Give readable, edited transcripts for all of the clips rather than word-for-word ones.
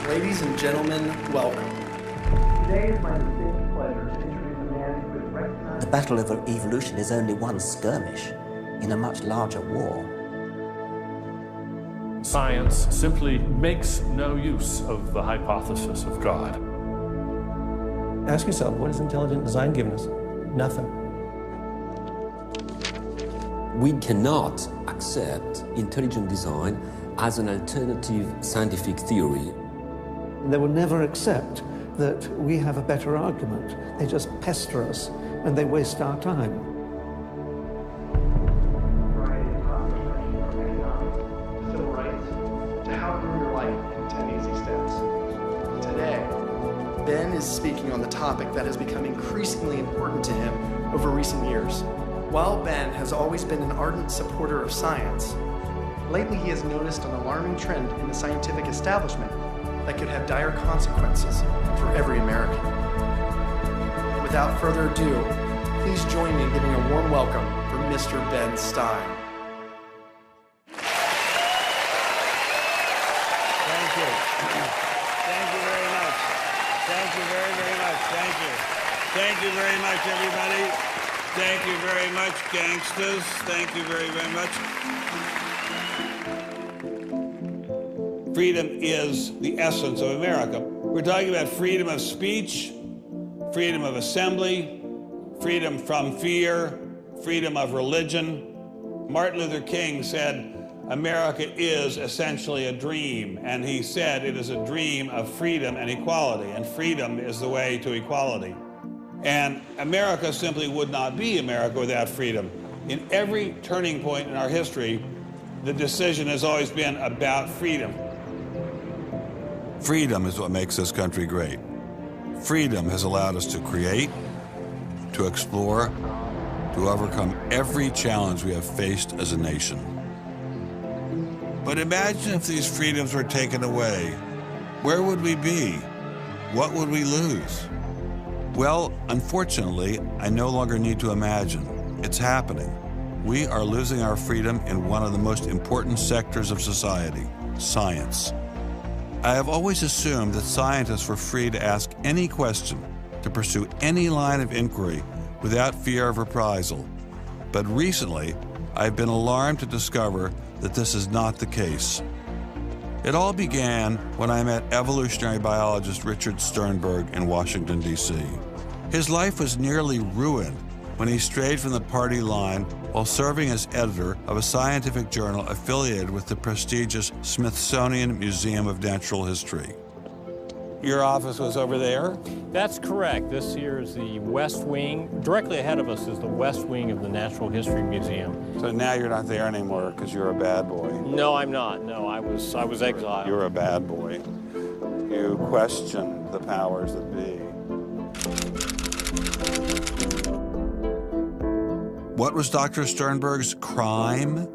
Ladies and gentlemen, welcome. Today is my distinct pleasure to introduce a man who is recognized. The battle of evolution is only one skirmish in a much larger war. Science simply makes no use of the hypothesis of God. Ask yourself, what has intelligent design given us? Nothing. We cannot accept intelligent design as an alternative scientific theory. They will never accept that we have a better argument. They just pester us and they waste our time. Civil rights, to how to grow your life in 10 easy steps. Today, Ben is speaking on the topic that has become increasingly important to him over recent years. While Ben has always been an ardent supporter of science, lately he has noticed an alarming trend in the scientific establishment that could have dire consequences for every American. Without further ado, please join me in giving a warm welcome for Mr. Ben Stein. Thank you. Thank you very much. Thank you very, very much. Thank you. Thank you very much, everybody. Thank you very much, gangsters. Thank you very, very much. Freedom is the essence of America. We're talking about freedom of speech, freedom of assembly, freedom from fear, freedom of religion. Martin Luther King said, America is essentially a dream, and he said it is a dream of freedom and equality, and freedom is the way to equality. And America simply would not be America without freedom. In every turning point in our history, the decision has always been about freedom. Freedom is what makes this country great. Freedom has allowed us to create, to explore, to overcome every challenge we have faced as a nation. But imagine if these freedoms were taken away. Where would we be? What would we lose? Well, unfortunately, I no longer need to imagine. It's happening. We are losing our freedom in one of the most important sectors of society, science. I have always assumed that scientists were free to ask any question, to pursue any line of inquiry without fear of reprisal. But recently, I've been alarmed to discover that this is not the case. It all began when I met evolutionary biologist Richard Sternberg in Washington, D.C. His life was nearly ruined when he strayed from the party line while serving as editor of a scientific journal affiliated with the prestigious Smithsonian Museum of Natural History. Your office was over there? That's correct. This here is the West Wing. Directly ahead of us is the West Wing of the Natural History Museum. So now you're not there anymore because you're a bad boy. No, I'm not. No, I was exiled. You're a bad boy. You questioned the powers that be. What was Dr. Sternberg's crime?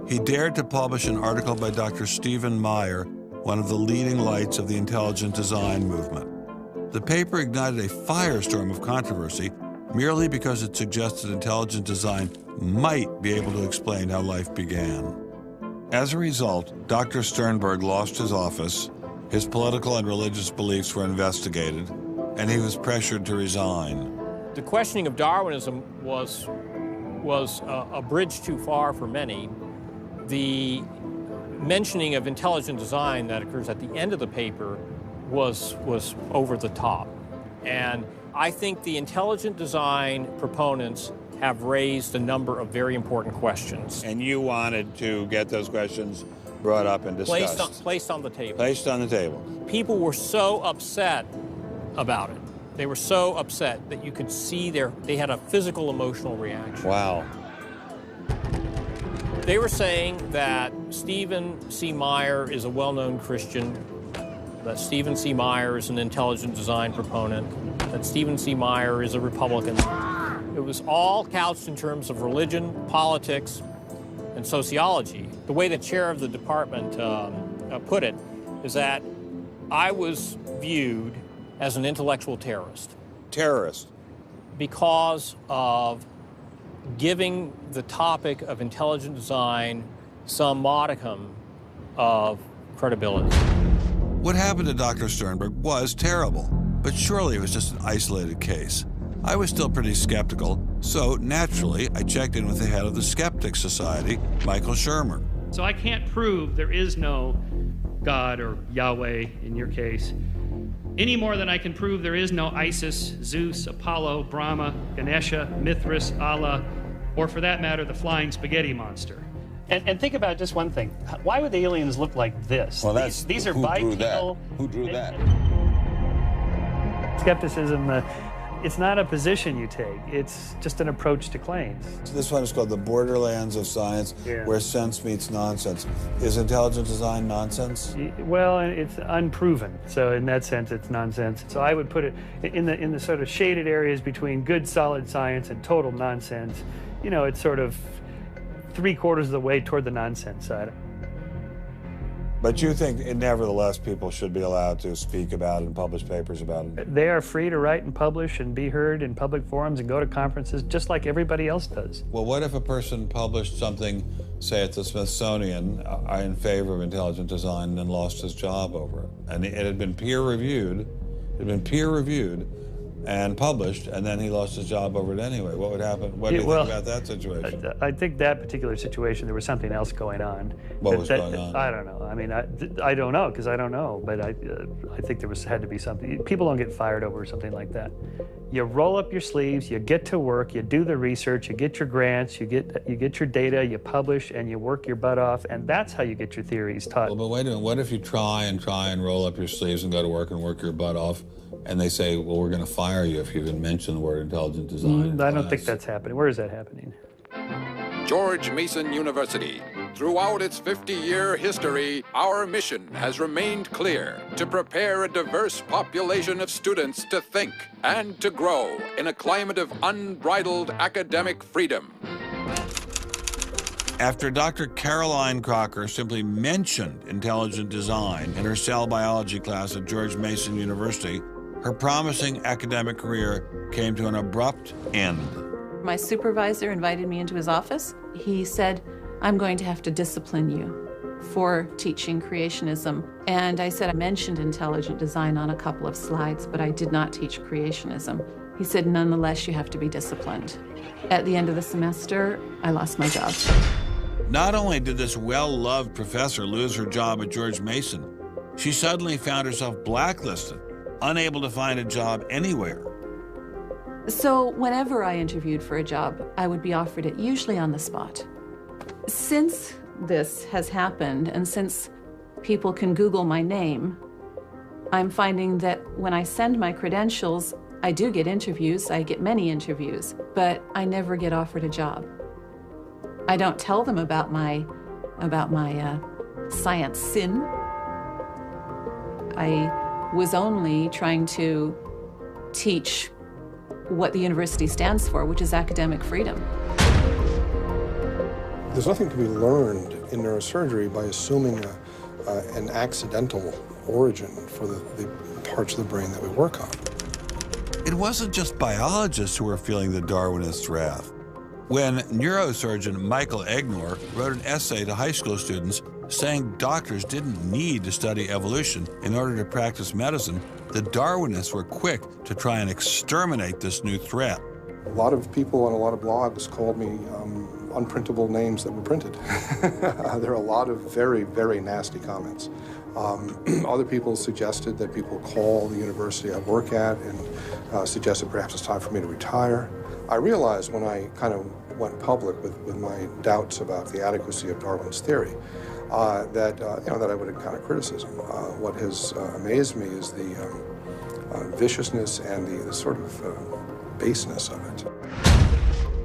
He dared to publish an article by Dr. Stephen Meyer, one of the leading lights of the intelligent design movement. The paper ignited a firestorm of controversy merely because it suggested intelligent design might be able to explain how life began. As a result, Dr. Sternberg lost his office, his political and religious beliefs were investigated, and he was pressured to resign. The questioning of Darwinism was a bridge too far for many. The mentioning of intelligent design that occurs at the end of the paper was over the top. And I think the intelligent design proponents have raised a number of very important questions. And you wanted to get those questions brought up and discussed. Placed on the table. Placed on the table. People were so upset about it. They were so upset that you could see they had a physical emotional reaction. Wow. They were saying that Stephen C. Meyer is a well-known Christian, that Stephen C. Meyer is an intelligent design proponent, that Stephen C. Meyer is a Republican. It was all couched in terms of religion, politics, and sociology. The way the chair of the department put it is that I was viewed as an intellectual terrorist. Terrorist. Because of giving the topic of intelligent design some modicum of credibility. What happened to Dr. Sternberg was terrible, but surely it was just an isolated case. I was still pretty skeptical, so naturally I checked in with the head of the Skeptics Society, Michael Shermer. So I can't prove there is no God or Yahweh in your case, any more than I can prove there is no Isis, Zeus, Apollo, Brahma, Ganesha, Mithras, Allah, or for that matter, the flying spaghetti monster. And think about just one thing. Why would the aliens look like this? Well, these are bipedal. Who drew that? Skepticism, it's not a position you take. It's just an approach to claims. This one is called the borderlands of science, where sense meets nonsense. Is intelligent design nonsense? Well, it's unproven. So in that sense, it's nonsense. So I would put it in the sort of shaded areas between good, solid science and total nonsense. You know, it's sort of 3/4 of the way toward the nonsense side. But you think, nevertheless, people should be allowed to speak about it and publish papers about it? They are free to write and publish and be heard in public forums and go to conferences just like everybody else does. Well, what if a person published something, say at the Smithsonian, in favor of intelligent design and then lost his job over it? And it had been peer-reviewed, and published, and then he lost his job over it anyway. What would happen? What do you think about that situation? I think that particular situation, there was something else going on. What was going on? I don't know. I mean, I don't know, because I don't know, but I think there had to be something. People don't get fired over something like that. You roll up your sleeves, you get to work, you do the research, you get your grants, you get your data, you publish, and you work your butt off, and that's how you get your theories taught. Well, but wait a minute. What if you try and roll up your sleeves and go to work and work your butt off, and they say, well, we're going to fire you if you even mention the word intelligent design? I don't think that's happening. Where is that happening? George Mason University. Throughout its 50-year history, our mission has remained clear: to prepare a diverse population of students to think and to grow in a climate of unbridled academic freedom. After Dr. Caroline Crocker simply mentioned intelligent design in her cell biology class at George Mason University, her promising academic career came to an abrupt end. My supervisor invited me into his office. He said, "I'm going to have to discipline you for teaching creationism." And I said, I mentioned intelligent design on a couple of slides, but I did not teach creationism. He said, "Nonetheless, you have to be disciplined." At the end of the semester, I lost my job. Not only did this well-loved professor lose her job at George Mason, she suddenly found herself blacklisted, unable to find a job anywhere. So whenever I interviewed for a job, I would be offered it, usually on the spot. Since this has happened, and since people can Google my name, I'm finding that when I send my credentials, I do get interviews, I get many interviews, but I never get offered a job. I don't tell them about my science sin. I was only trying to teach what the university stands for, which is academic freedom. There's nothing to be learned in neurosurgery by assuming an accidental origin for the parts of the brain that we work on. It wasn't just biologists who were feeling the Darwinist wrath. when neurosurgeon Michael Egnor wrote an essay to high school students saying doctors didn't need to study evolution in order to practice medicine, the Darwinists were quick to try and exterminate this new threat. A lot of people on a lot of blogs called me unprintable names that were printed. There are a lot of very, very nasty comments. Other people suggested that people call the university I work at and suggested perhaps it's time for me to retire. I realized when I kind of went public with my doubts about the adequacy of Darwin's theory that I would encounter criticism. What has amazed me is the viciousness and the sort of baseness of it.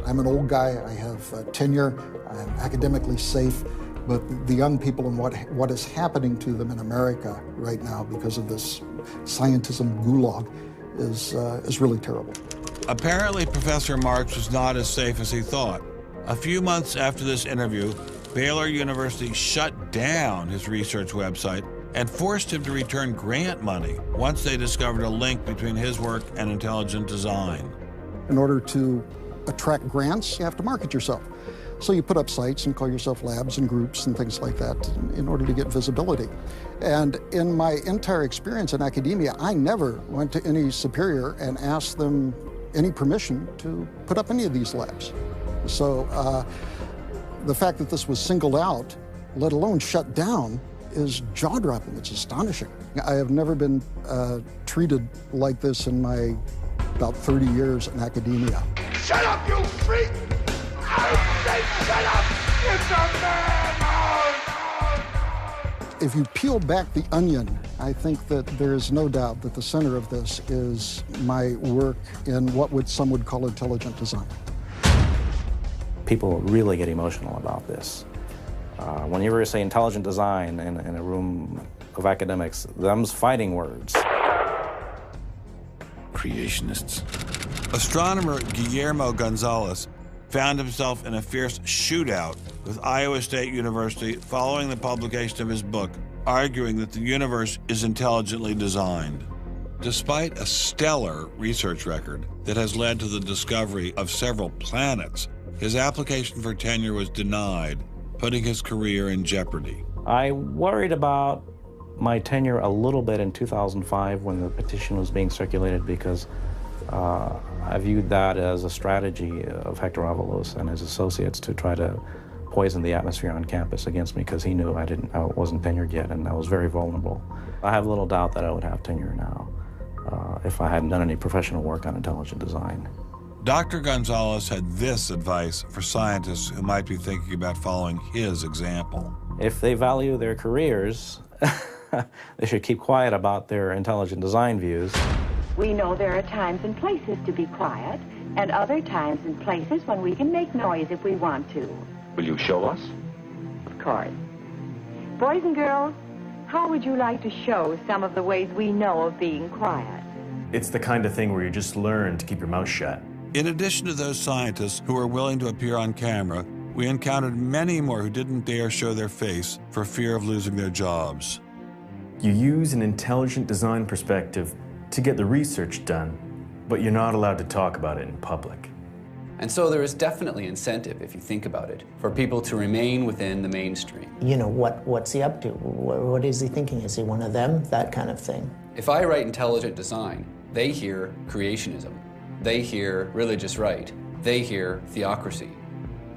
I'm an old guy, I have tenure, I'm academically safe, but the young people and what is happening to them in America right now because of this scientism gulag is really terrible. Apparently, Professor Marks was not as safe as he thought. A few months after this interview, Baylor University shut down his research website and forced him to return grant money once they discovered a link between his work and intelligent design. In order to attract grants, you have to market yourself. So you put up sites and call yourself labs and groups and things like that in order to get visibility. And in my entire experience in academia, I never went to any superior and asked them any permission to put up any of these labs. So the fact that this was singled out, let alone shut down, is jaw-dropping. It's astonishing. I have never been treated like this in my about 30 years in academia. Shut up, you freak! I say shut up! It's a man! If you peel back the onion, I think that there is no doubt that the center of this is my work in what some would call intelligent design. People really get emotional about this. Whenever you say intelligent design in a room of academics, them's fighting words. Creationists. Astronomer Guillermo Gonzalez found himself in a fierce shootout with Iowa State University following the publication of his book, arguing that the universe is intelligently designed. Despite a stellar research record that has led to the discovery of several planets, his application for tenure was denied, putting his career in jeopardy. I worried about my tenure a little bit in 2005 when the petition was being circulated because I viewed that as a strategy of Hector Avalos and his associates to try to poison the atmosphere on campus against me because he knew I wasn't tenured yet and I was very vulnerable. I have little doubt that I would have tenure now if I hadn't done any professional work on intelligent design. Dr. Gonzalez had this advice for scientists who might be thinking about following his example. If they value their careers, they should keep quiet about their intelligent design views. We know there are times and places to be quiet, and other times and places when we can make noise if we want to. Will you show us? Of course. Boys and girls, how would you like to show some of the ways we know of being quiet? It's the kind of thing where you just learn to keep your mouth shut. In addition to those scientists who were willing to appear on camera, we encountered many more who didn't dare show their face for fear of losing their jobs. You use an intelligent design perspective to get the research done, but you're not allowed to talk about it in public. And so there is definitely incentive, if you think about it, for people to remain within the mainstream. You know, what's he up to? What is he thinking? Is he one of them? That kind of thing. If I write intelligent design, they hear creationism. They hear religious right. They hear theocracy.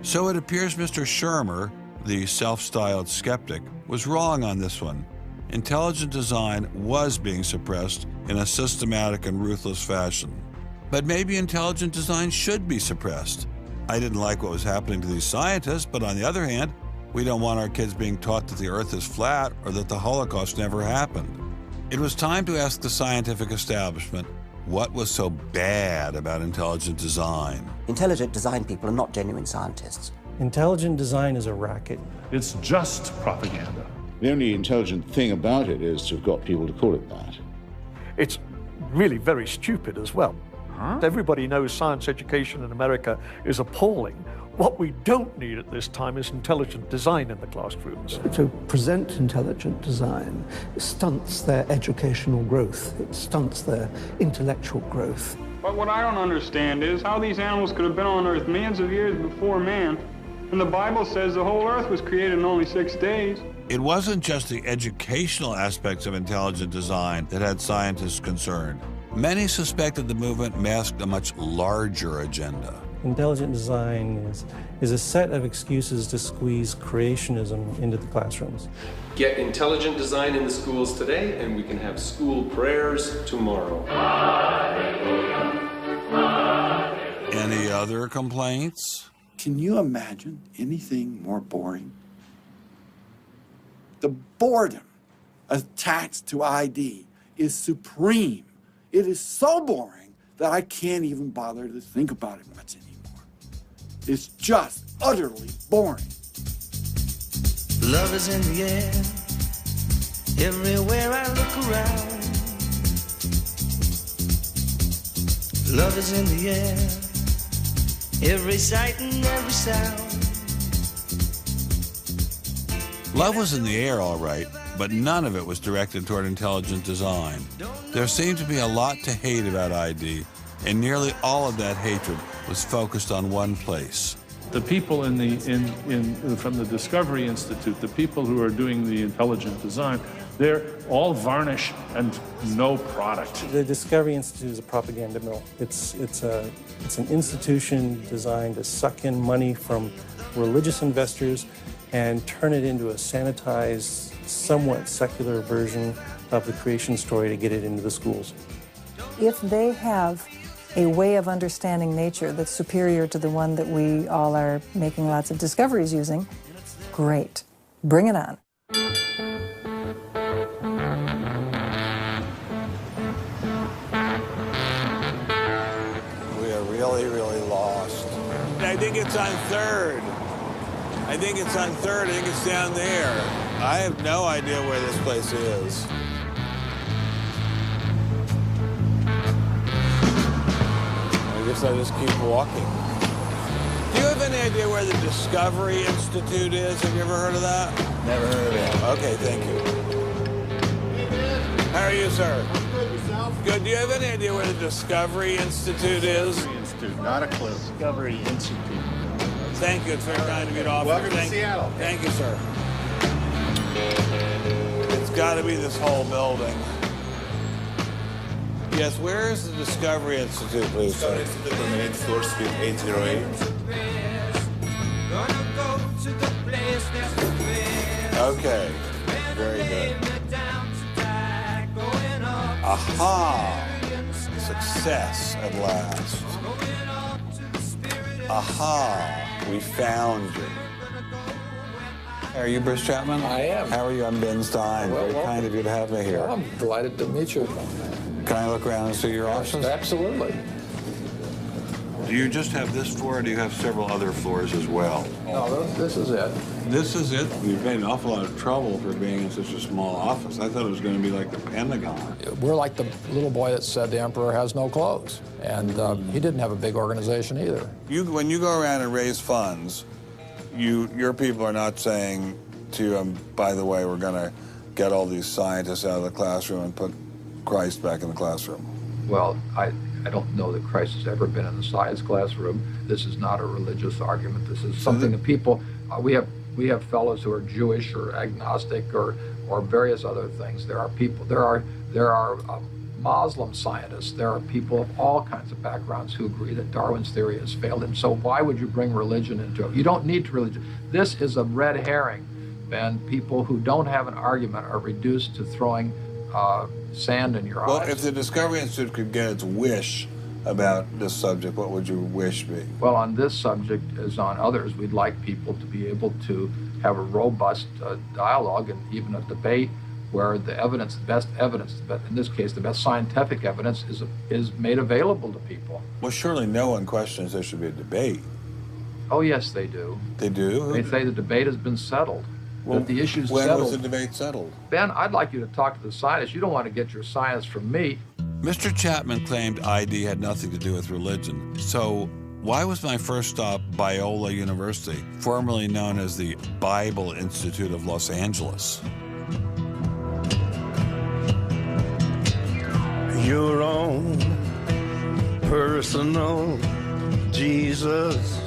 So it appears Mr. Shermer, the self-styled skeptic, was wrong on this one. Intelligent design was being suppressed in a systematic and ruthless fashion. But maybe intelligent design should be suppressed. I didn't like what was happening to these scientists, but on the other hand, we don't want our kids being taught that the Earth is flat or that the Holocaust never happened. It was time to ask the scientific establishment what was so bad about intelligent design. Intelligent design people are not genuine scientists. Intelligent design is a racket. It's just propaganda. The only intelligent thing about it is to have got people to call it that. It's really very stupid as well. Everybody knows science education in America is appalling. What we don't need at this time is intelligent design in the classrooms. To present intelligent design stunts their educational growth. It stunts their intellectual growth. But what I don't understand is how these animals could have been on Earth millions of years before man, and the Bible says the whole Earth was created in only 6 days. It wasn't just the educational aspects of intelligent design that had scientists concerned. Many suspected the movement masked a much larger agenda. Intelligent design is a set of excuses to squeeze creationism into the classrooms. Get intelligent design in the schools today, and we can have school prayers tomorrow. Any other complaints? Can you imagine anything more boring? The boredom attached to ID is supreme. It is so boring that I can't even bother to think about it much anymore. It's just utterly boring. Love is in the air, everywhere I look around. Love is in the air, every sight and every sound. Love was in the air, all right, but none of it was directed toward intelligent design. There seemed to be a lot to hate about ID, and nearly all of that hatred was focused on one place. The people from the Discovery Institute, the people who are doing the intelligent design, they're all varnish and no product. The Discovery Institute is a propaganda mill. It's an institution designed to suck in money from religious investors and turn it into a sanitized, somewhat secular version of the creation story to get it into the schools. If they have a way of understanding nature that's superior to the one that we all are making lots of discoveries using, great. Bring it on. We are really, really lost. I think it's on 3rd. I think it's on 3rd. I think it's down there. I have no idea where this place is. I guess I just keep walking. Do you have any idea where the Discovery Institute is? Have you ever heard of that? Never heard of it. Okay, thank you. How are you, sir? I'm good, yourself? Good. Do you have any idea where the Discovery Institute is? Discovery Institute, not a clue. Discovery Institute. Thank you. It's very kind of you to offer. Welcome to Seattle. Thank you, sir. It's got to be this whole building. Yes, where is the Discovery Institute, please? Discovery Institute on the 8th floor, suite 808. Okay, very good. Aha! Success at last. Aha! We found you. Are you Bruce Chapman? I am. How are you? I'm Ben Stein. Well, very kind of you to have me here. Well, I'm delighted to meet you. Can I look around and see your options? Absolutely. Do you just have this floor, or do you have several other floors as well? No, this is it. This is it? You've made an awful lot of trouble for being in such a small office. I thought it was going to be like the Pentagon. We're like the little boy that said the emperor has no clothes. And he didn't have a big organization either. When you go around and raise funds, your people are not saying to you, by the way, we're going to get all these scientists out of the classroom and put Christ back in the classroom. Well, I don't know that Christ has ever been in the science classroom. This is not a religious argument. This is something that people, we have fellows who are Jewish or agnostic or various other things. There are people, there are Muslim scientists. There are people of all kinds of backgrounds who agree that Darwin's theory has failed. And so why would you bring religion into it? You don't need religion. This is a red herring, Ben. People who don't have an argument are reduced to throwing sand in your eyes. Well, if the Discovery Institute could get its wish about this subject, what would your wish be? Well, on this subject, as on others, we'd like people to be able to have a robust dialogue and even a debate where the evidence, the best evidence, in this case, the best scientific evidence is made available to people. Well, surely no one questions there should be a debate. Oh, yes, they do. They do? They say the debate has been settled. Well, that the issue's when settled. was the debate settled? Ben, I'd like you to talk to the scientists. You don't want to get your science from me. Mr. Chapman claimed ID had nothing to do with religion. So why was my first stop Biola University, formerly known as the Bible Institute of Los Angeles? You're on personal Jesus.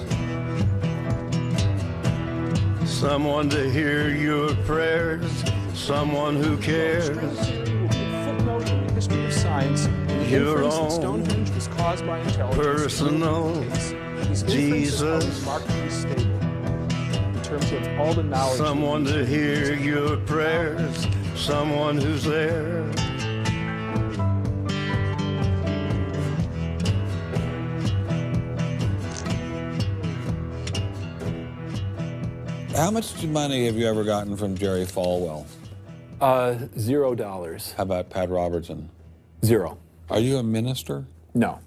Someone to hear your prayers, someone who cares. Footnote in the history of science, the inference that Stonehenge was caused by intelligence. Personal Jesus. Remarkably stable in terms of all the knowledge. Someone to hear your prayers, someone who's there. How much money have you ever gotten from Jerry Falwell? $0. How about Pat Robertson? 0. Are you a minister? No.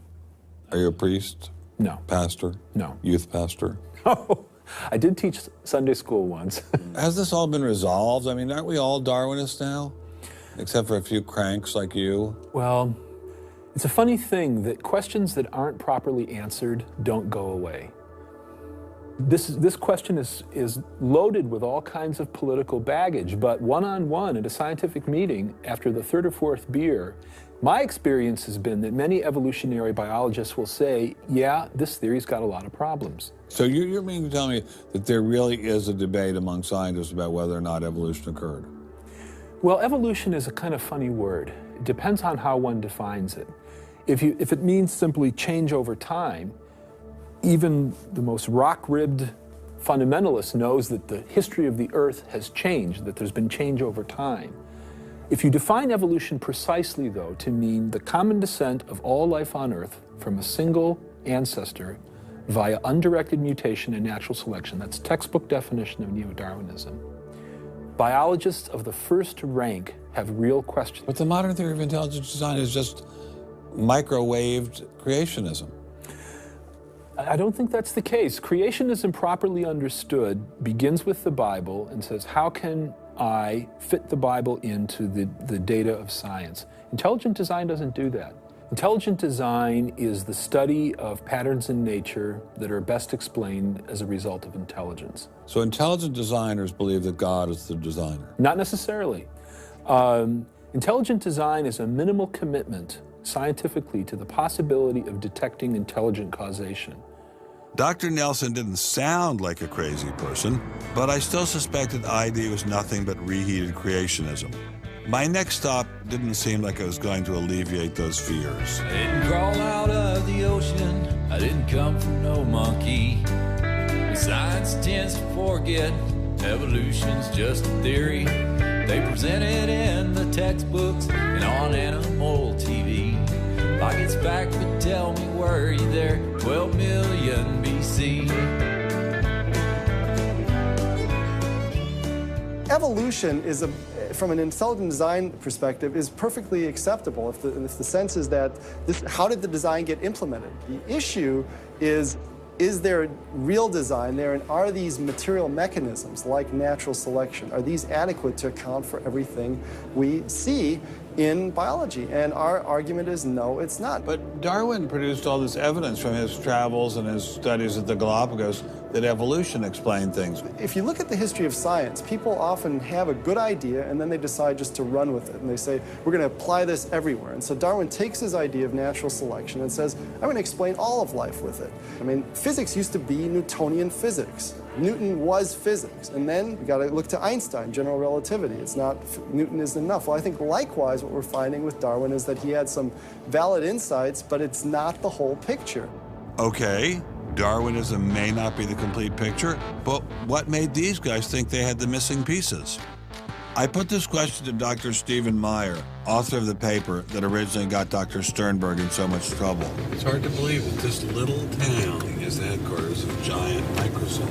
Are you a priest? No. Pastor? No. Youth pastor? Oh, I did teach Sunday school once. Has this all been resolved? I mean, aren't we all Darwinists now? Except for a few cranks like you? Well, it's a funny thing that questions that aren't properly answered don't go away. This question is loaded with all kinds of political baggage, but one-on-one at a scientific meeting after the third or fourth beer, my experience has been that many evolutionary biologists will say, yeah, this theory's got a lot of problems. So you mean to tell me that there really is a debate among scientists about whether or not evolution occurred? Well, evolution is a kind of funny word. It depends on how one defines it. If it means simply change over time, even the most rock-ribbed fundamentalist knows that the history of the Earth has changed, that there's been change over time. If you define evolution precisely, though, to mean the common descent of all life on Earth from a single ancestor via undirected mutation and natural selection, that's textbook definition of neo-Darwinism. Biologists of the first rank have real questions. But the modern theory of intelligent design is just microwaved creationism. I don't think that's the case. Creationism, properly understood, begins with the Bible and says, how can I fit the Bible into the data of science? Intelligent design doesn't do that. Intelligent design is the study of patterns in nature that are best explained as a result of intelligence. So intelligent designers believe that God is the designer? Not necessarily. Intelligent design is a minimal commitment scientifically to the possibility of detecting intelligent causation. Dr. Nelson didn't sound like a crazy person, but I still suspected ID was nothing but reheated creationism. My next stop didn't seem like it was going to alleviate those fears. I didn't crawl out of the ocean, I didn't come from no monkey. Science tends to forget evolution's just a theory. They present it in the textbooks and on animal TV. Like it's fact, but tell me, were you there 12 million BC? Evolution is, from an intelligent design perspective, is perfectly acceptable if the sense is that how did the design get implemented? The issue is there real design there, and are these material mechanisms like natural selection, are these adequate to account for everything we see in biology? And our argument is no, it's not. But Darwin produced all this evidence from his travels and his studies at the Galapagos that evolution explained things. If you look at the history of science, people often have a good idea and then they decide just to run with it. And they say, we're going to apply this everywhere. And so Darwin takes his idea of natural selection and says, I'm going to explain all of life with it. I mean, physics used to be Newtonian physics. Newton was physics. And then we got to look to Einstein, general relativity. It's not, Newton isn't enough. Well, I think likewise what we're finding with Darwin is that he had some valid insights, but it's not the whole picture. Okay, Darwinism may not be the complete picture, but what made these guys think they had the missing pieces? I put this question to Dr. Stephen Meyer, author of the paper that originally got Dr. Sternberg in so much trouble. It's hard to believe that this little town is the headquarters of giant Microsoft,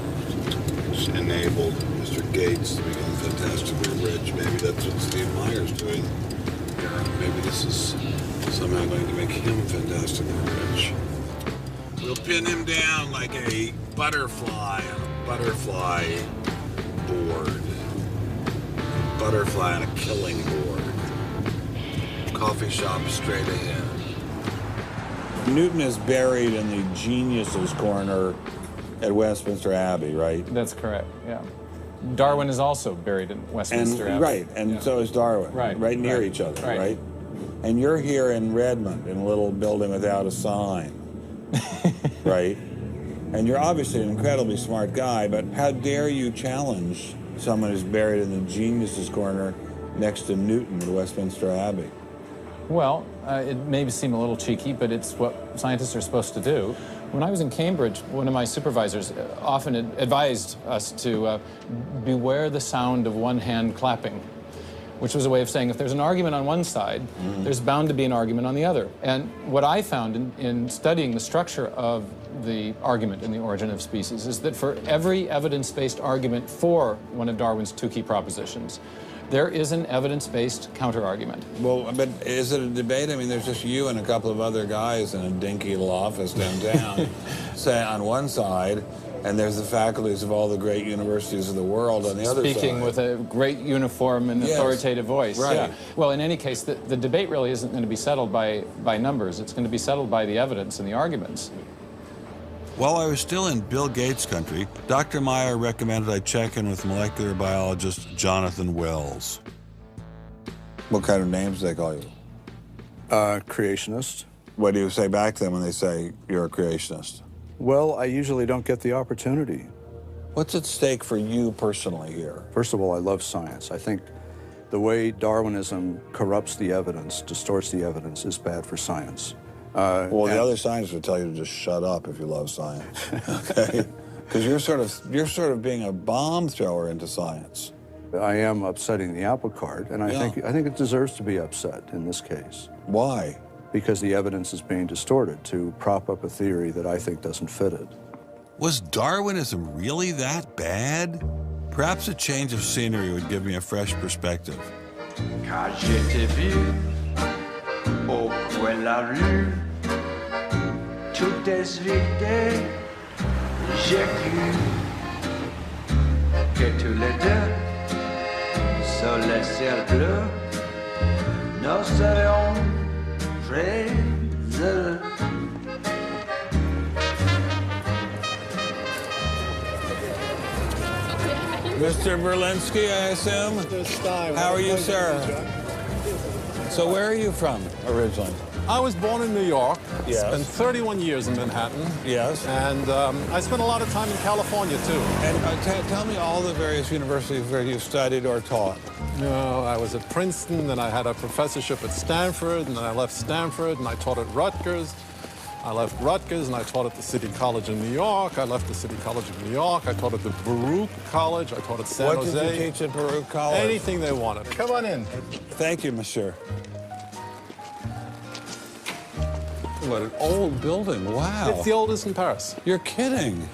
which enabled Mr. Gates to become fantastically rich. Maybe that's what Steve Meyer's doing here. Maybe this is somehow going to make him fantastically rich. We'll pin him down like a butterfly on a butterfly board. Butterfly on a killing board. Coffee shop straight ahead. Newton is buried in the geniuses corner at Westminster Abbey, right? That's correct, yeah. Darwin is also buried in Westminster Abbey. Right, and so is Darwin. Right near each other, right? And you're here in Redmond, in a little building without a sign, right? And you're obviously an incredibly smart guy, but how dare you challenge someone who's buried in the geniuses corner next to Newton at Westminster Abbey? Well, it may seem a little cheeky, but it's what scientists are supposed to do. When I was in Cambridge, one of my supervisors often advised us to beware the sound of one hand clapping, which was a way of saying if there's an argument on one side, there's bound to be an argument on the other. And what I found in studying the structure of the argument in The Origin of Species is that for every evidence-based argument for one of Darwin's two key propositions, there is an evidence-based counter-argument. Well, but is it a debate? I mean, there's just you and a couple of other guys in a dinky little office downtown, say on one side, and there's the faculties of all the great universities of the world on the other side. Speaking with a great uniform and authoritative voice. Right. Yeah. Well, in any case, the debate really isn't going to be settled by numbers. It's going to be settled by the evidence and the arguments. While I was still in Bill Gates country, Dr. Meyer recommended I check in with molecular biologist Jonathan Wells. What kind of names do they call you? Creationist. What do you say back to them when they say you're a creationist? Well, I usually don't get the opportunity. What's at stake for you personally here? First of all, I love science. I think the way Darwinism corrupts the evidence, distorts the evidence, is bad for science. Well, the other scientists would tell you to just shut up if you love science, okay? Because you're sort of being a bomb thrower into science. I am upsetting the apple cart, and I think it deserves to be upset in this case. Why? Because the evidence is being distorted to prop up a theory that I think doesn't fit it. Was Darwinism really that bad? Perhaps a change of scenery would give me a fresh perspective. Quand je t'ai vu au coin de la rue, tout est vide, j'ai cru que tous les deux, sous le ciel bleu, nous serions très heureux. Mr. Berlinski, I assume? How are you, sir? So where are you from, originally? I was born in New York. Yes. Spent 31 years in Manhattan. Yes. And I spent a lot of time in California, too. And tell me all the various universities where you studied or taught. No, I was at Princeton, then I had a professorship at Stanford, and then I left Stanford, and I taught at Rutgers. I left Rutgers, and I taught at the City College in New York. I left the City College of New York. I taught at the Baruch College. I taught at San Jose. What did you teach at Baruch College? Anything they wanted. Come on in. Thank you, monsieur. What an old building, wow. It's the oldest in Paris. You're kidding.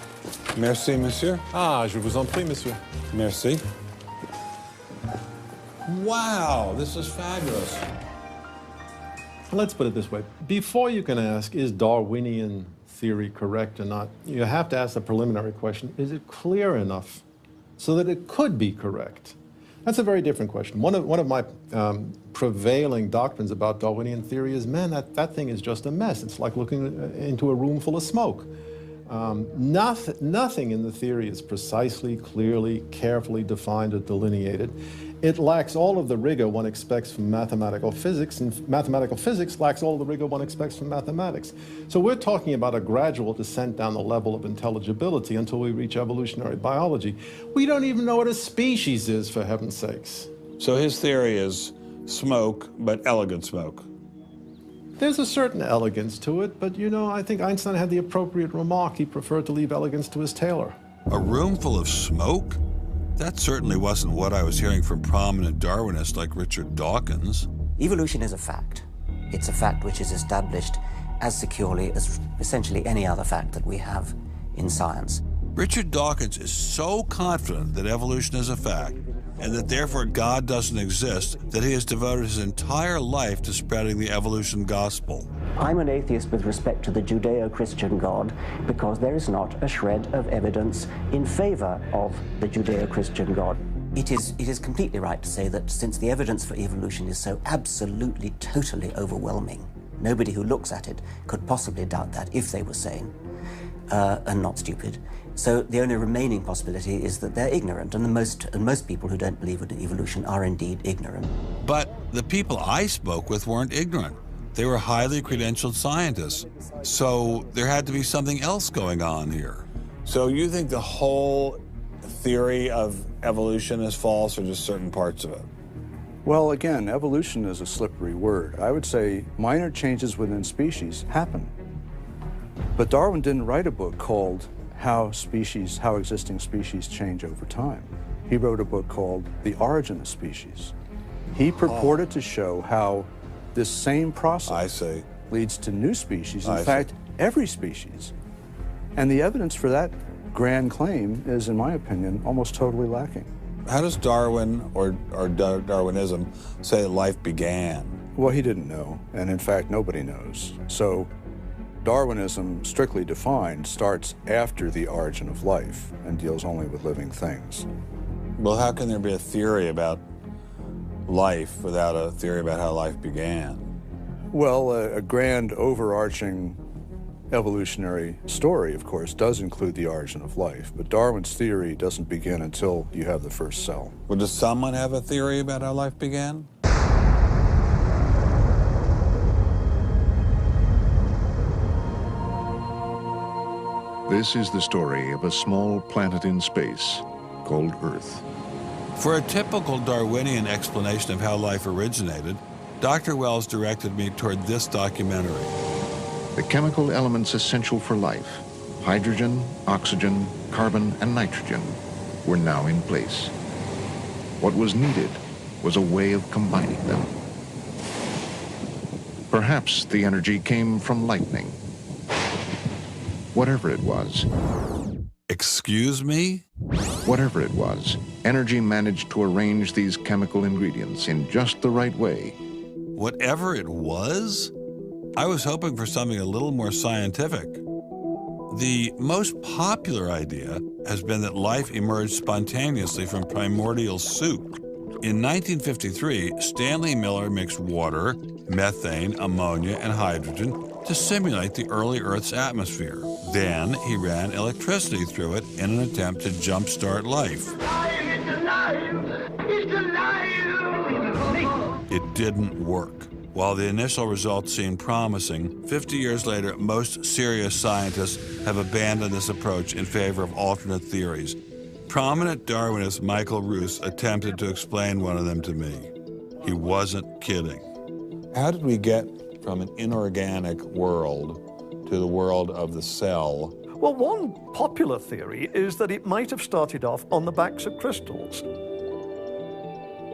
Merci, monsieur. Ah, je vous en prie, monsieur. Merci. Wow, this is fabulous. Let's put it this way. Before you can ask, is Darwinian theory correct or not, you have to ask the preliminary question, is it clear enough so that it could be correct? That's a very different question. One of my prevailing doctrines about Darwinian theory is, man, that thing is just a mess. It's like looking into a room full of smoke. Nothing in the theory is precisely, clearly, carefully defined or delineated. It lacks all of the rigor one expects from mathematical physics, and mathematical physics lacks all of the rigor one expects from mathematics. So we're talking about a gradual descent down the level of intelligibility until we reach evolutionary biology. We don't even know what a species is, for heaven's sakes. So his theory is smoke, but elegant smoke. There's a certain elegance to it, but you know, I think Einstein had the appropriate remark. He preferred to leave elegance to his tailor. A room full of smoke? That certainly wasn't what I was hearing from prominent Darwinists like Richard Dawkins. Evolution is a fact. It's a fact which is established as securely as essentially any other fact that we have in science. Richard Dawkins is so confident that evolution is a fact, and that therefore God doesn't exist, that he has devoted his entire life to spreading the evolution gospel. I'm an atheist with respect to the Judeo-Christian God because there is not a shred of evidence in favor of the Judeo-Christian God. It is completely right to say that since the evidence for evolution is so absolutely, totally overwhelming, nobody who looks at it could possibly doubt that if they were sane and not stupid. So the only remaining possibility is that they're ignorant, and most people who don't believe in evolution are indeed ignorant. But the people I spoke with weren't ignorant. They were highly credentialed scientists. So there had to be something else going on here. So you think the whole theory of evolution is false, or just certain parts of it? Well, again, evolution is a slippery word. I would say minor changes within species happen. But Darwin didn't write a book called How Existing Species Change Over Time. He wrote a book called The Origin of Species. He purported to show how this same process leads to new species, in fact, every species. And the evidence for that grand claim is, in my opinion, almost totally lacking. How does Darwin or Darwinism say life began? Well, he didn't know, and in fact, nobody knows. So Darwinism, strictly defined, starts after the origin of life and deals only with living things. Well, how can there be a theory about life without a theory about how life began? Well, a grand overarching evolutionary story, of course, does include the origin of life, but Darwin's theory doesn't begin until you have the first cell. Well, does someone have a theory about how life began? This is the story of a small planet in space called Earth. For a typical Darwinian explanation of how life originated, Dr. Wells directed me toward this documentary. The chemical elements essential for life, hydrogen, oxygen, carbon, and nitrogen, were now in place. What was needed was a way of combining them. Perhaps the energy came from lightning. Whatever it was. Excuse me? Whatever it was, energy managed to arrange these chemical ingredients in just the right way. Whatever it was? I was hoping for something a little more scientific. The most popular idea has been that life emerged spontaneously from primordial soup. In 1953, Stanley Miller mixed water, methane, ammonia, and hydrogen to simulate the early Earth's atmosphere. Then he ran electricity through it in an attempt to jumpstart life. It's alive! It's alive! It didn't work. While the initial results seemed promising, 50 years later, most serious scientists have abandoned this approach in favor of alternate theories. Prominent Darwinist Michael Ruse attempted to explain one of them to me. He wasn't kidding. How did we get from an inorganic world to the world of the cell? Well, one popular theory is that it might have started off on the backs of crystals.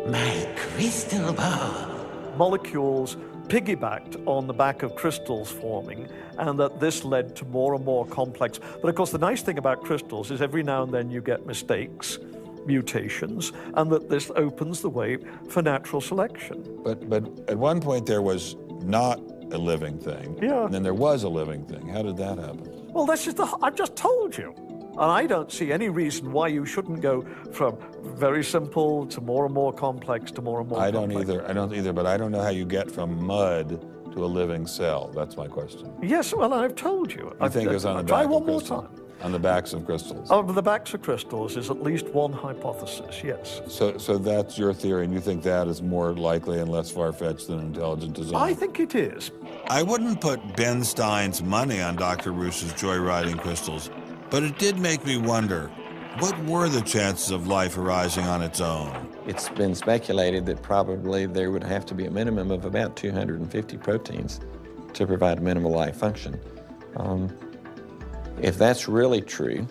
My crystal ball. Molecules piggybacked on the back of crystals forming, and that this led to more and more complex. But of course, the nice thing about crystals is every now and then you get mistakes, mutations, and that this opens the way for natural selection. But at one point there was not a living thing, and then there was a living thing. How did that happen? Well, this is I've just told you. And I don't see any reason why you shouldn't go from very simple to more and more complex to more and more complex. I don't either, but I don't know how you get from mud to a living cell. That's my question. Yes, well, I've told you. I think it was on the back of crystals. On the backs of crystals. On the backs of crystals is at least one hypothesis, yes. So that's your theory, and you think that is more likely and less far-fetched than intelligent design? I think it is. I wouldn't put Ben Stein's money on Dr. Ruse's joyriding crystals, but it did make me wonder, what were the chances of life arising on its own? It's been speculated that probably there would have to be a minimum of about 250 proteins to provide a minimal life function. If that's really true,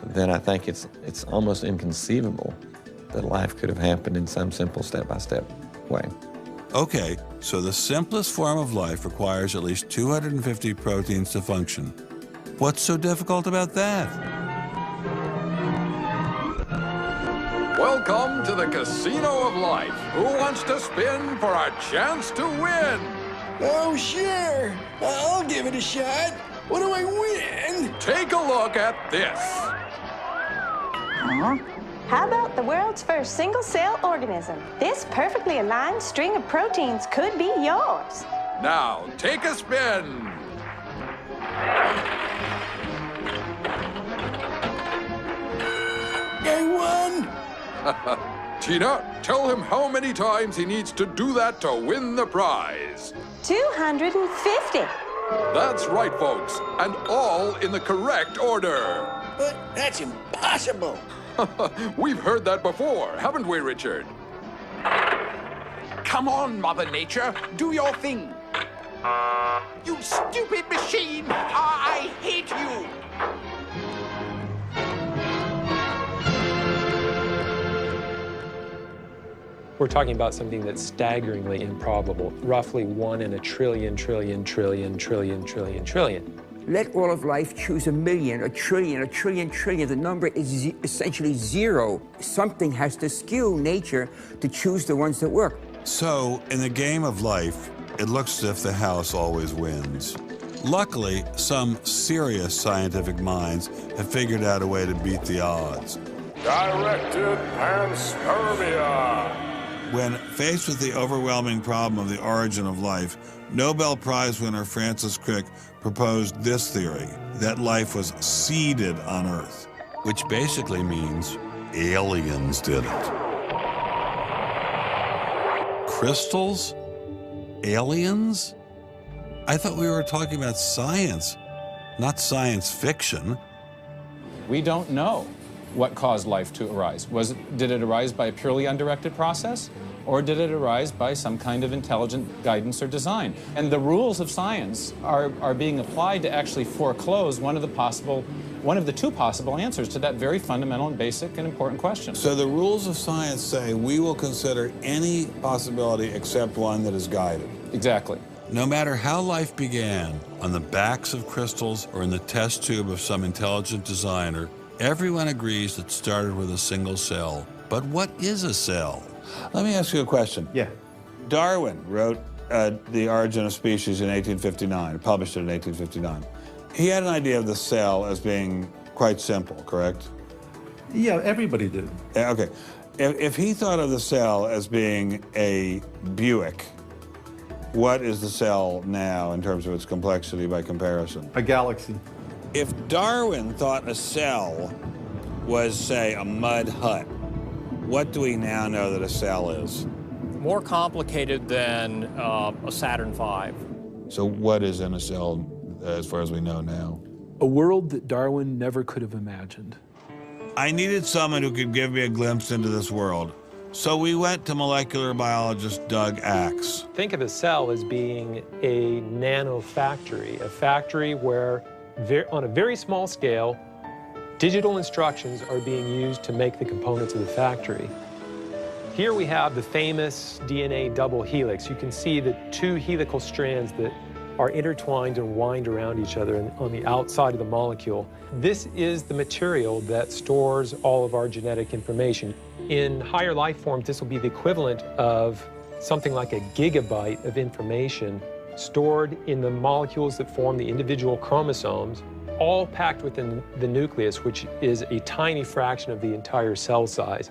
then I think it's almost inconceivable that life could have happened in some simple step-by-step way. Okay, so the simplest form of life requires at least 250 proteins to function. What's so difficult about that? Welcome to the Casino of Life. Who wants to spin for a chance to win? Oh, sure. I'll give it a shot. What do I win? Take a look at this. Huh? How about the world's first single-cell organism? This perfectly aligned string of proteins could be yours. Now, take a spin. I won. Tina, tell him how many times he needs to do that to win the prize. 250. That's right, folks, and all in the correct order. But that's impossible. We've heard that before, haven't we, Richard? Come on, Mother Nature, do your thing. You stupid machine! I hate you! We're talking about something that's staggeringly improbable, roughly 1 in a trillion, trillion, trillion, trillion, trillion, trillion. Let all of life choose a million, a trillion, trillion. The number is essentially zero. Something has to skew nature to choose the ones that work. So, in the game of life, it looks as if the house always wins. Luckily, some serious scientific minds have figured out a way to beat the odds. Directed panspermia. When faced with the overwhelming problem of the origin of life, Nobel Prize winner Francis Crick proposed this theory, that life was seeded on Earth, which basically means aliens did it. Crystals? Aliens? I thought we were talking about science, not science fiction. We don't know what caused life to arise. Did it arise by a purely undirected process? Or did it arise by some kind of intelligent guidance or design? And the rules of science are being applied to actually foreclose one of the two possible answers to that very fundamental and basic and important question. So the rules of science say we will consider any possibility except one that is guided. Exactly. No matter how life began, on the backs of crystals or in the test tube of some intelligent designer, everyone agrees it started with a single cell. But what is a cell? Let me ask you a question. Yeah. Darwin wrote The Origin of Species in 1859, published it in 1859. He had an idea of the cell as being quite simple, correct? Yeah, everybody did. Okay. If he thought of the cell as being a Buick, what is the cell now in terms of its complexity by comparison? A galaxy. If Darwin thought a cell was, say, a mud hut, what do we now know that a cell is? More complicated than a Saturn V. So what is in a cell as far as we know now? A world that Darwin never could have imagined. I needed someone who could give me a glimpse into this world. So we went to molecular biologist Doug Axe. Think of a cell as being a nanofactory, a factory where, on a very small scale, digital instructions are being used to make the components of the factory. Here we have the famous DNA double helix. You can see the two helical strands that are intertwined and wind around each other on the outside of the molecule. This is the material that stores all of our genetic information. In higher life forms, this will be the equivalent of something like a gigabyte of information stored in the molecules that form the individual chromosomes, all packed within the nucleus, which is a tiny fraction of the entire cell size.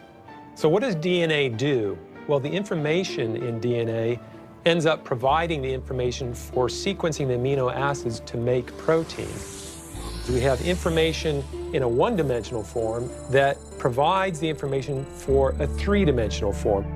So what does DNA do? Well, the information in DNA ends up providing the information for sequencing the amino acids to make protein. We have information in a one-dimensional form that provides the information for a three-dimensional form.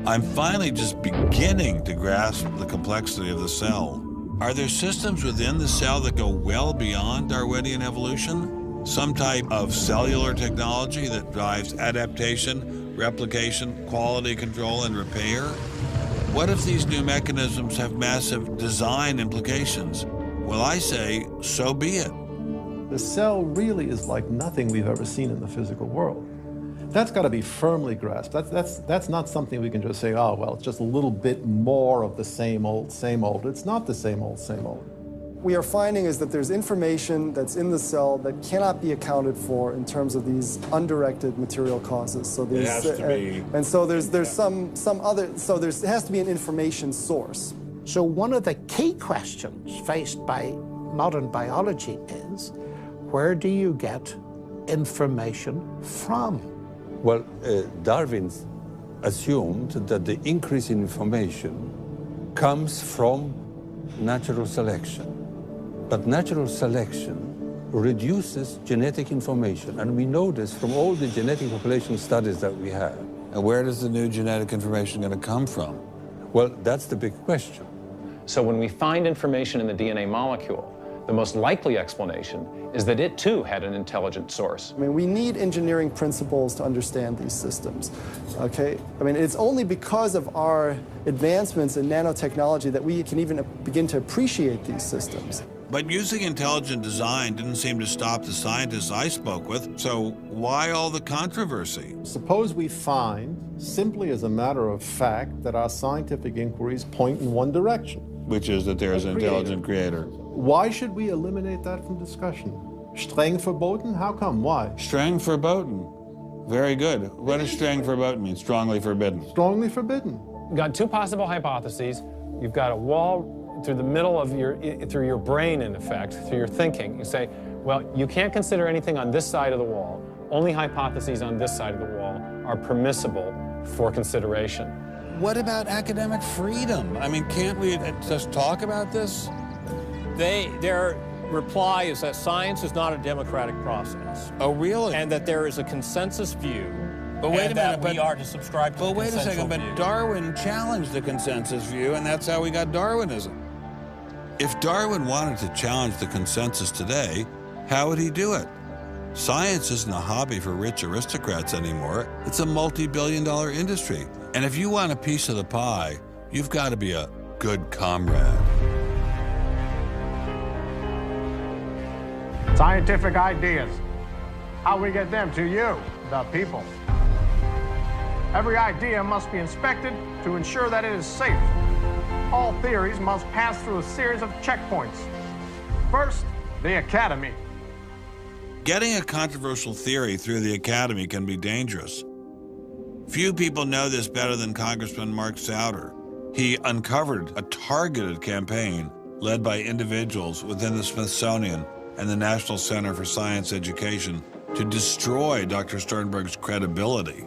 I'm finally just beginning to grasp the complexity of the cell. Are there systems within the cell that go well beyond Darwinian evolution? Some type of cellular technology that drives adaptation, replication, quality control, and repair? What if these new mechanisms have massive design implications? Well, I say, so be it. The cell really is like nothing we've ever seen in the physical world. That's got to be firmly grasped. That's not something we can just say, oh, well, it's just a little bit more of the same old, same old. It's not the same old, same old. We are finding is that there's information that's in the cell that cannot be accounted for in terms of these undirected material causes. So It has to be. And so there's some other, so it has to be an information source. So one of the key questions faced by modern biology is, where do you get information from? Well, Darwin assumed that the increase in information comes from natural selection. But natural selection reduces genetic information, and we know this from all the genetic population studies that we have. And where does the new genetic information going to come from? Well, that's the big question. So when we find information in the DNA molecule, the most likely explanation is that it too had an intelligent source. I mean, we need engineering principles to understand these systems, okay? I mean, it's only because of our advancements in nanotechnology that we can even begin to appreciate these systems. But using intelligent design didn't seem to stop the scientists I spoke with, so why all the controversy? Suppose we find, simply as a matter of fact, that our scientific inquiries point in one direction. Which is that there is an intelligent creator. Why should we eliminate that from discussion? Streng verboten? How come? Why? Streng verboten. Very good. What does streng verboten mean? Strongly forbidden. Strongly forbidden. You've got two possible hypotheses. You've got a wall through the middle of through your brain, in effect, through your thinking. You say, well, you can't consider anything on this side of the wall. Only hypotheses on this side of the wall are permissible for consideration. What about academic freedom? I mean, can't we just talk about this? Their reply is that science is not a democratic process. Oh, really? And that there is a consensus view. But wait a minute, we are to subscribe to the wait a second, view. but Darwin challenged the consensus view, and that's how we got Darwinism. If Darwin wanted to challenge the consensus today, how would he do it? Science isn't a hobby for rich aristocrats anymore. It's a multi-billion-dollar industry. And if you want a piece of the pie, you've got to be a good comrade. Scientific ideas. How we get them to you, the people. Every idea must be inspected to ensure that it is safe. All theories must pass through a series of checkpoints. First, the Academy. Getting a controversial theory through the Academy can be dangerous. Few people know this better than Congressman Mark Souder. He uncovered a targeted campaign led by individuals within the Smithsonian and the National Center for Science Education to destroy Dr. Sternberg's credibility.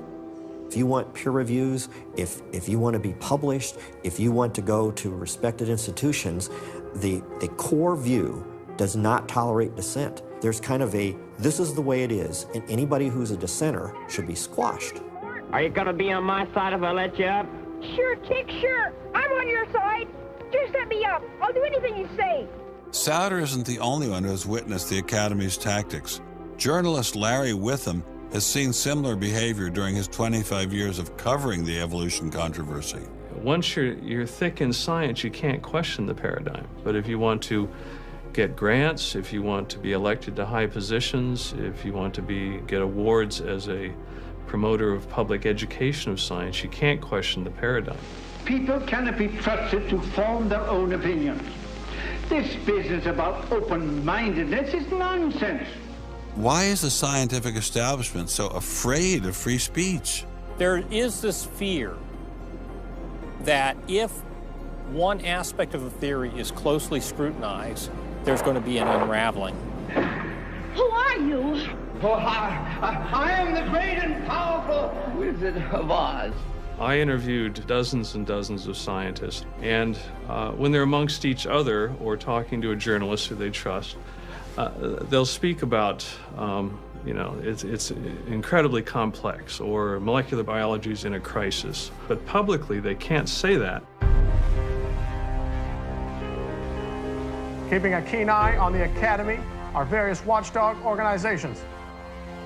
If you want peer reviews, if you want to be published, if you want to go to respected institutions, the core view does not tolerate dissent. There's kind of a, this is the way it is, and anybody who's a dissenter should be squashed. Are you gonna be on my side if I let you up? Sure, Tick, sure. I'm on your side. Just let me up. I'll do anything you say. Souder isn't the only one who has witnessed the Academy's tactics. Journalist Larry Witham has seen similar behavior during his 25 years of covering the evolution controversy. Once you're thick in science, you can't question the paradigm. But if you want to get grants, if you want to be elected to high positions, if you want to get awards as a promoter of public education of science, you can't question the paradigm. People cannot be trusted to form their own opinions. This business about open-mindedness is nonsense. Why is the scientific establishment so afraid of free speech? There is this fear that if one aspect of the theory is closely scrutinized, there's going to be an unraveling. Who are you? Oh, I am the great and powerful Wizard of Oz. I interviewed dozens and dozens of scientists, and when they're amongst each other or talking to a journalist who they trust, they'll speak about, it's incredibly complex, or molecular biology is in a crisis. But publicly, they can't say that. keeping a keen eye on the Academy, our various watchdog organizations.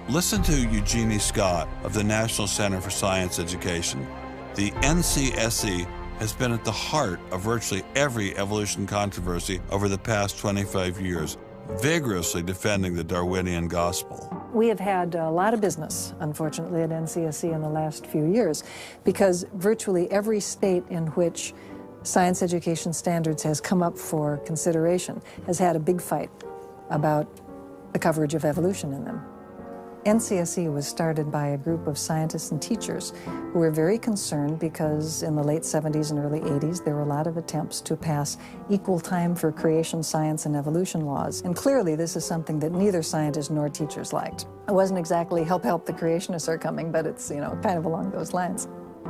Listen to Eugenie Scott of the National Center for Science Education. The NCSE has been at the heart of virtually every evolution controversy over the past 25 years, vigorously defending the Darwinian gospel. We have had a lot of business, unfortunately, at NCSE in the last few years, because virtually every state in which science education standards has come up for consideration has had a big fight about the coverage of evolution in them. NCSE was started by a group of scientists and teachers who were very concerned because in the late 70s and early 80s there were a lot of attempts to pass equal time for creation science and evolution laws. And clearly this is something that neither scientists nor teachers liked. It wasn't exactly help the creationists are coming, but it's, you know, kind of along those lines.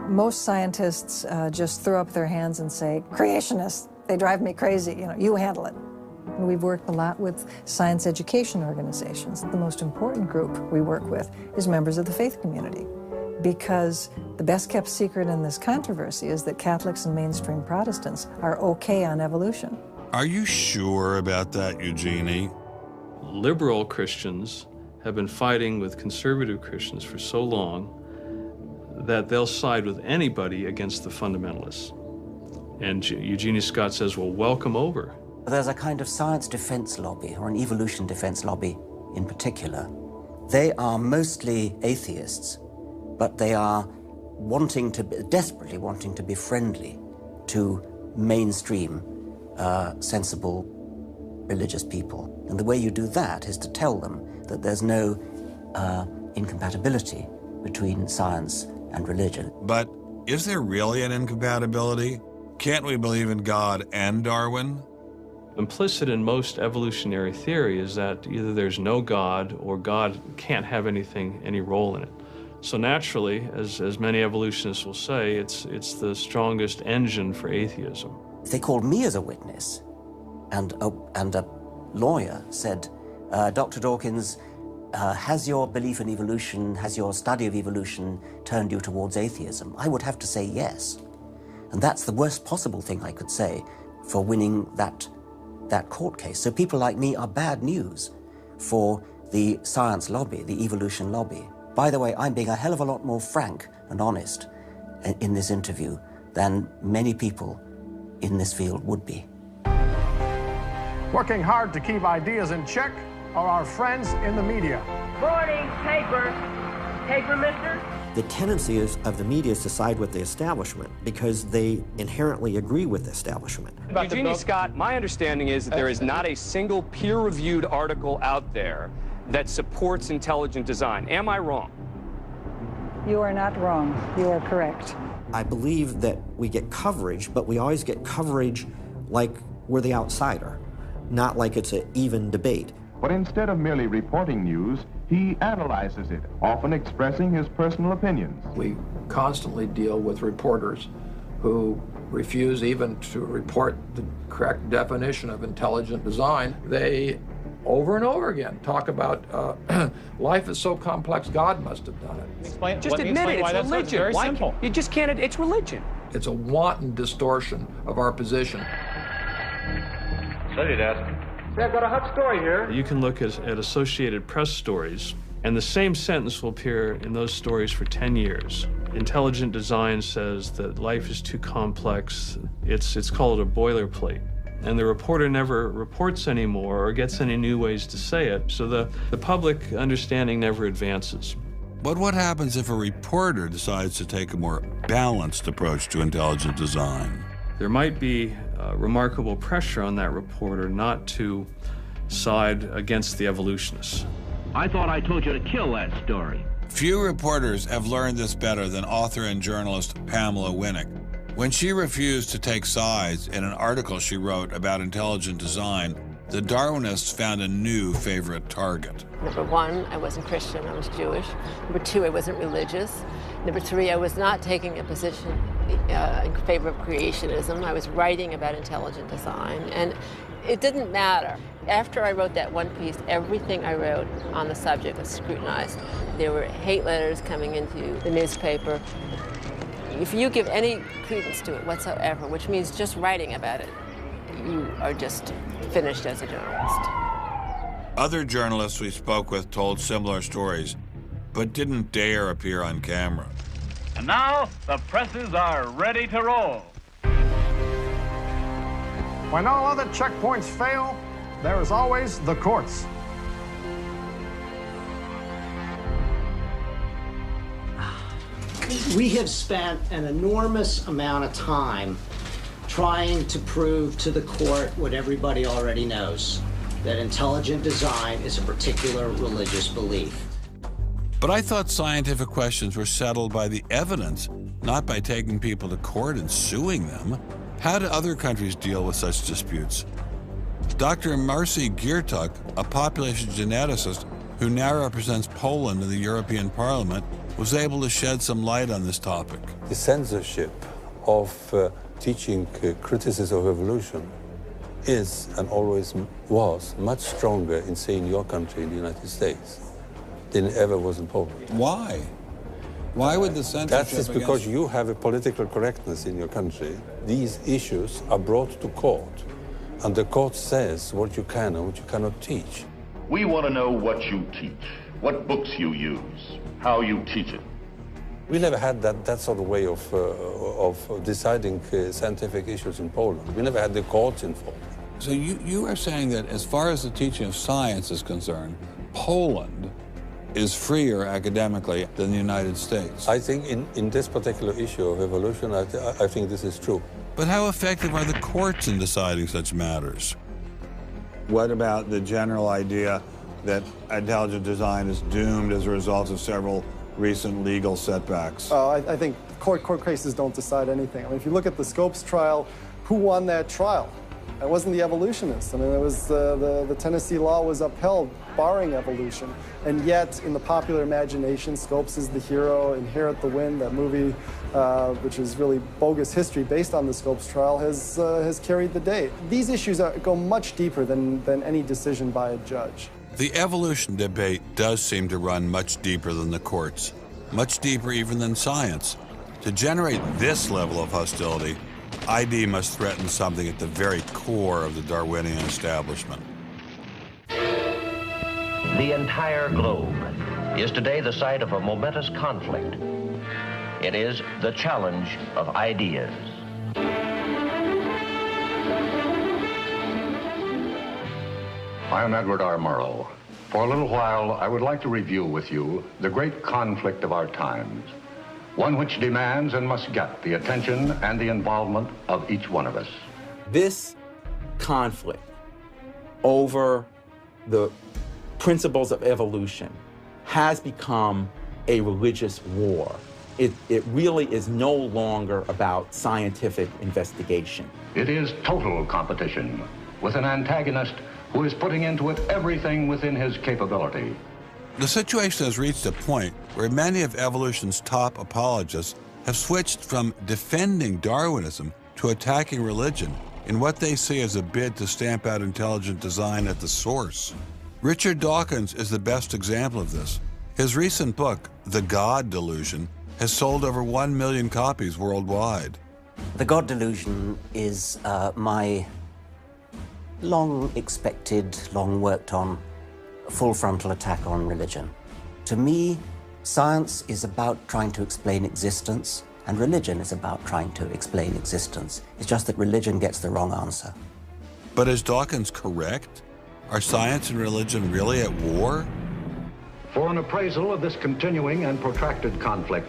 Most scientists just throw up their hands and say, creationists, they drive me crazy, you know, you handle it. We've worked a lot with science education organizations. The most important group we work with is members of the faith community, because the best kept secret in this controversy is that Catholics and mainstream Protestants are okay on evolution. Are you sure about that, Eugenie? Liberal Christians have been fighting with conservative Christians for so long that they'll side with anybody against the fundamentalists. And Eugenie Scott says, well, welcome over. There's a kind of science defense lobby, or an evolution defense lobby in particular. They are mostly atheists, but they are desperately wanting to be friendly to mainstream, sensible, religious people. And the way you do that is to tell them that there's no incompatibility between science and religion. But is there really an incompatibility? Can't we believe in God and Darwin? Implicit in most evolutionary theory is that either there's no God or God can't have any role in it. So naturally, as many evolutionists will say, it's the strongest engine for atheism. If they called me as a witness, and a lawyer said, Dr. Dawkins, has your belief in evolution, has your study of evolution turned you towards atheism? I would have to say yes. And that's the worst possible thing I could say for winning that court case. So people like me are bad news for the science lobby, the evolution lobby. By the way, I'm being a hell of a lot more frank and honest in this interview than many people in this field would be. Working hard to keep ideas in check are our friends in the media. Morning, paper. Paper, mister? The tendency of the media is to side with the establishment because they inherently agree with the establishment. Eugenie Scott, my understanding is that there is not a single peer-reviewed article out there that supports intelligent design. Am I wrong? You are not wrong. You are correct. I believe that we get coverage, but we always get coverage like we're the outsider, not like it's an even debate. But instead of merely reporting news, he analyzes it, often expressing his personal opinions. We constantly deal with reporters who refuse even to report the correct definition of intelligent design. They, over and over again, talk about life is so complex, God must have done it. Just admit it, it's religion. It's very simple. You just can't, it's religion. It's a wanton distortion of our position. Study desk. I've got a hot story here. You can look at Associated Press stories, and the same sentence will appear in those stories for 10 years. Intelligent design says that life is too complex. It's called a boilerplate. And the reporter never reports anymore or gets any new ways to say it, so the public understanding never advances. But what happens if a reporter decides to take a more balanced approach to intelligent design? There might be remarkable pressure on that reporter not to side against the evolutionists. I thought I told you to kill that story. Few reporters have learned this better than author and journalist Pamela Winnick. When she refused to take sides in an article she wrote about intelligent design, the Darwinists found a new favorite target. Number one, I wasn't Christian, I was Jewish. Number two, I wasn't religious. Number three, I was not taking a position in favor of creationism. I was writing about intelligent design, and it didn't matter. After I wrote that one piece, everything I wrote on the subject was scrutinized. There were hate letters coming into the newspaper. If you give any credence to it whatsoever, which means just writing about it, you are just finished as a journalist. Other journalists we spoke with told similar stories, but didn't dare appear on camera. And now, the presses are ready to roll. When all other checkpoints fail, there is always the courts. We have spent an enormous amount of time trying to prove to the court what everybody already knows, that intelligent design is a particular religious belief. But I thought scientific questions were settled by the evidence, not by taking people to court and suing them. How do other countries deal with such disputes? Dr. Marcin Giertuk, a population geneticist who now represents Poland in the European Parliament, was able to shed some light on this topic. The censorship of teaching criticism of evolution is and always was much stronger in, say, in your country, in the United States, than it ever was in Poland. Why? Why would the censorship? That is because you have a political correctness in your country. These issues are brought to court, and the court says what you can and what you cannot teach. We want to know what you teach, what books you use, how you teach it. We never had that sort of way of deciding scientific issues in Poland. We never had the courts involved. So you are saying that as far as the teaching of science is concerned, Poland is freer academically than the United States? I think in this particular issue of evolution, I think this is true. But how effective are the courts in deciding such matters? What about the general idea that intelligent design is doomed as a result of several recent legal setbacks? I think court cases don't decide anything. I mean, if you look at the Scopes trial, who won that trial? It wasn't the evolutionists. I mean, it was the Tennessee law was upheld, barring evolution. And yet, in the popular imagination, Scopes is the hero. Inherit the Wind, that movie, which is really bogus history based on the Scopes trial, has carried the day. These issues go much deeper than any decision by a judge. The evolution debate does seem to run much deeper than the courts, much deeper even than science. To generate this level of hostility, ID must threaten something at the very core of the Darwinian establishment. The entire globe is today the site of a momentous conflict. It is the challenge of ideas. I am Edward R. Murrow. For a little while, I would like to review with you the great conflict of our times, one which demands and must get the attention and the involvement of each one of us. This conflict over the principles of evolution has become a religious war. It really is no longer about scientific investigation. It is total competition with an antagonist who is putting into it everything within his capability. The situation has reached a point where many of evolution's top apologists have switched from defending Darwinism to attacking religion in what they see as a bid to stamp out intelligent design at the source. Richard Dawkins is the best example of this. His recent book, The God Delusion, has sold over 1 million copies worldwide. The God Delusion is my long-expected, long-worked-on, full-frontal attack on religion. To me, science is about trying to explain existence, and religion is about trying to explain existence. It's just that religion gets the wrong answer. But is Dawkins correct? Are science and religion really at war? For an appraisal of this continuing and protracted conflict,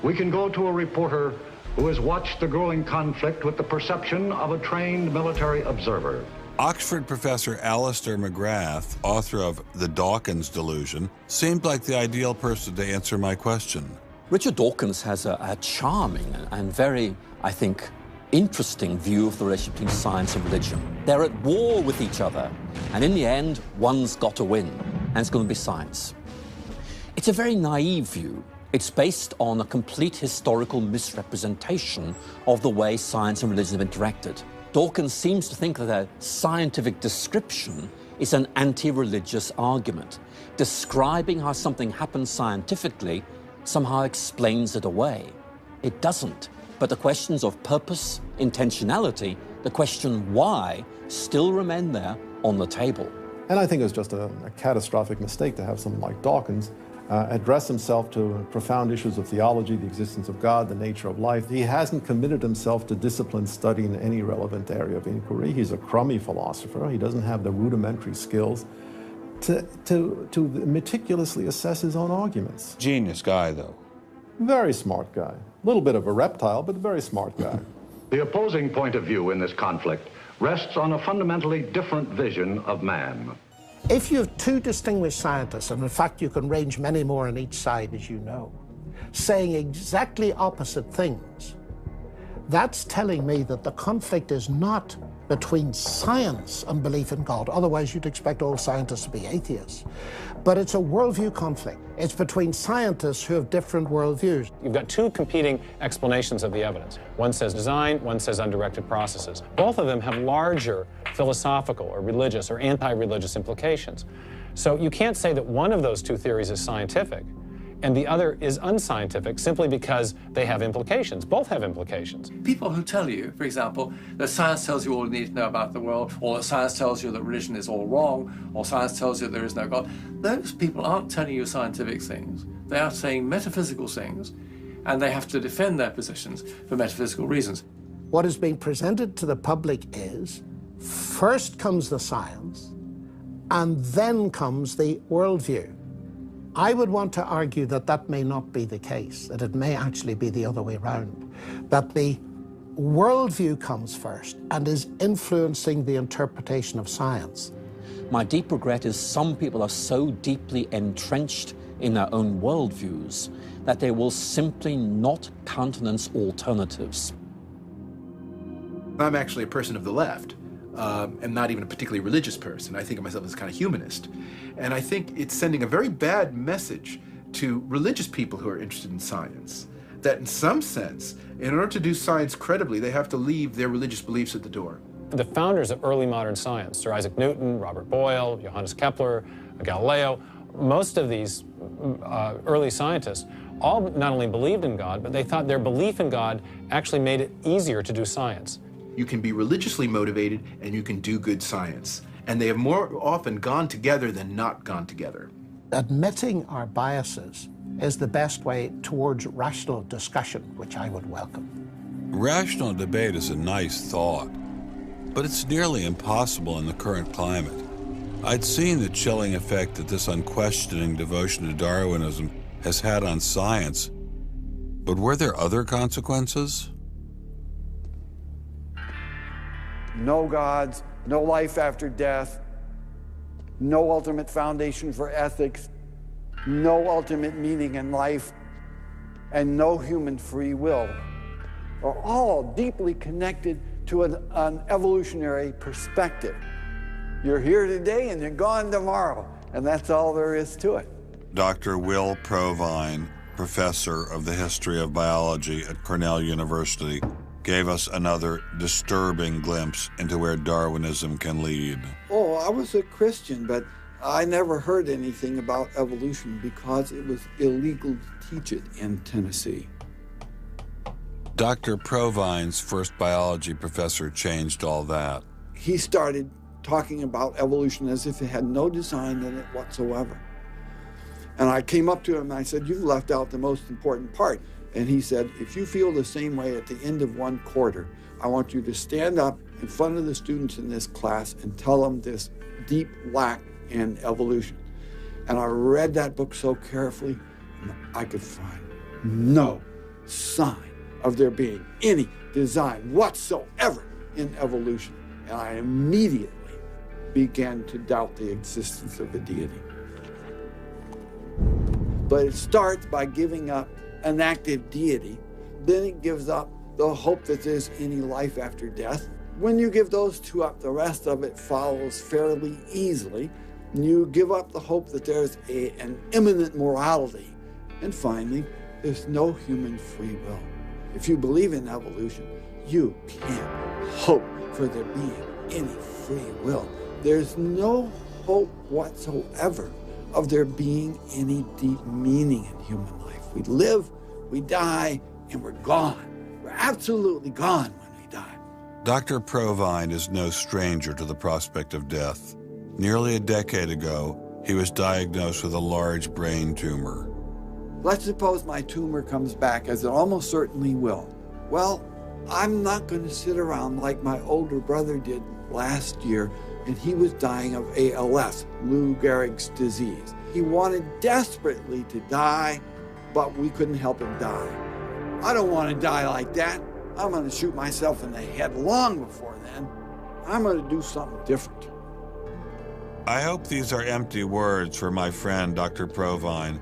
we can go to a reporter who has watched the growing conflict with the perception of a trained military observer. Oxford professor Alistair McGrath, author of The Dawkins Delusion, seemed like the ideal person to answer my question. Richard Dawkins has a charming and very, I think, interesting view of the relationship between science and religion. They're at war with each other, and in the end, one's got to win, and it's going to be science. It's a very naive view. It's based on a complete historical misrepresentation of the way science and religion have interacted. Dawkins seems to think that a scientific description is an anti-religious argument. Describing how something happens scientifically somehow explains it away. It doesn't. But the questions of purpose, intentionality, the question why still remain there on the table. And I think it was just a catastrophic mistake to have someone like Dawkins address himself to profound issues of theology, the existence of God, the nature of life. He hasn't committed himself to disciplined study in any relevant area of inquiry. He's a crummy philosopher. He doesn't have the rudimentary skills to meticulously assess his own arguments. Genius guy, though. Very smart guy. A little bit of a reptile, but a very smart guy. The opposing point of view in this conflict rests on a fundamentally different vision of man. If you have two distinguished scientists, and in fact you can range many more on each side, as you know, saying exactly opposite things, that's telling me that the conflict is not between science and belief in God. Otherwise, you'd expect all scientists to be atheists. But it's a worldview conflict. It's between scientists who have different worldviews. You've got two competing explanations of the evidence. One says design, one says undirected processes. Both of them have larger philosophical or religious or anti-religious implications. So you can't say that one of those two theories is scientific and the other is unscientific simply because they have implications. Both have implications. People who tell you, for example, that science tells you all you need to know about the world, or that science tells you that religion is all wrong, or science tells you there is no God, those people aren't telling you scientific things. They are saying metaphysical things, and they have to defend their positions for metaphysical reasons. What is being presented to the public is, first comes the science, and then comes the worldview. I would want to argue that that may not be the case, that it may actually be the other way around, that the worldview comes first and is influencing the interpretation of science. My deep regret is some people are so deeply entrenched in their own worldviews that they will simply not countenance alternatives. I'm actually a person of the left. And not even a particularly religious person. I think of myself as kind of humanist. And I think it's sending a very bad message to religious people who are interested in science, that in some sense, in order to do science credibly, they have to leave their religious beliefs at the door. The founders of early modern science, Sir Isaac Newton, Robert Boyle, Johannes Kepler, Galileo, most of these early scientists all not only believed in God, but they thought their belief in God actually made it easier to do science. You can be religiously motivated and you can do good science. And they have more often gone together than not gone together. Admitting our biases is the best way towards rational discussion, which I would welcome. Rational debate is a nice thought, but it's nearly impossible in the current climate. I'd seen the chilling effect that this unquestioning devotion to Darwinism has had on science, but were there other consequences? No gods, no life after death, no ultimate foundation for ethics, no ultimate meaning in life, and no human free will are all deeply connected to an evolutionary perspective. You're here today and you're gone tomorrow, and that's all there is to it. Dr. Will Provine, professor of the history of biology at Cornell University, gave us another disturbing glimpse into where Darwinism can lead. Oh, I was a Christian, but I never heard anything about evolution because it was illegal to teach it in Tennessee. Dr. Provine's first biology professor changed all that. He started talking about evolution as if it had no design in it whatsoever. And I came up to him and I said, "You've left out the most important part." And he said, "If you feel the same way at the end of one quarter, I want you to stand up in front of the students in this class and tell them this deep lack in evolution." And I read that book so carefully, and I could find no sign of there being any design whatsoever in evolution. And I immediately began to doubt the existence of a deity. But it starts by giving up an active deity, then it gives up the hope that there's any life after death. When you give those two up, the rest of it follows fairly easily. You give up the hope that there's an immanent morality. And finally, there's no human free will. If you believe in evolution, you can't hope for there being any free will. There's no hope whatsoever of there being any deep meaning in human life. We live, we die, and we're gone. We're absolutely gone when we die. Dr. Provine is no stranger to the prospect of death. Nearly a decade ago, he was diagnosed with a large brain tumor. Let's suppose my tumor comes back, as it almost certainly will. Well, I'm not going to sit around like my older brother did last year, and he was dying of ALS, Lou Gehrig's disease. He wanted desperately to die, but we couldn't help him die. I don't want to die like that. I'm going to shoot myself in the head long before then. I'm going to do something different. I hope these are empty words for my friend, Dr. Provine,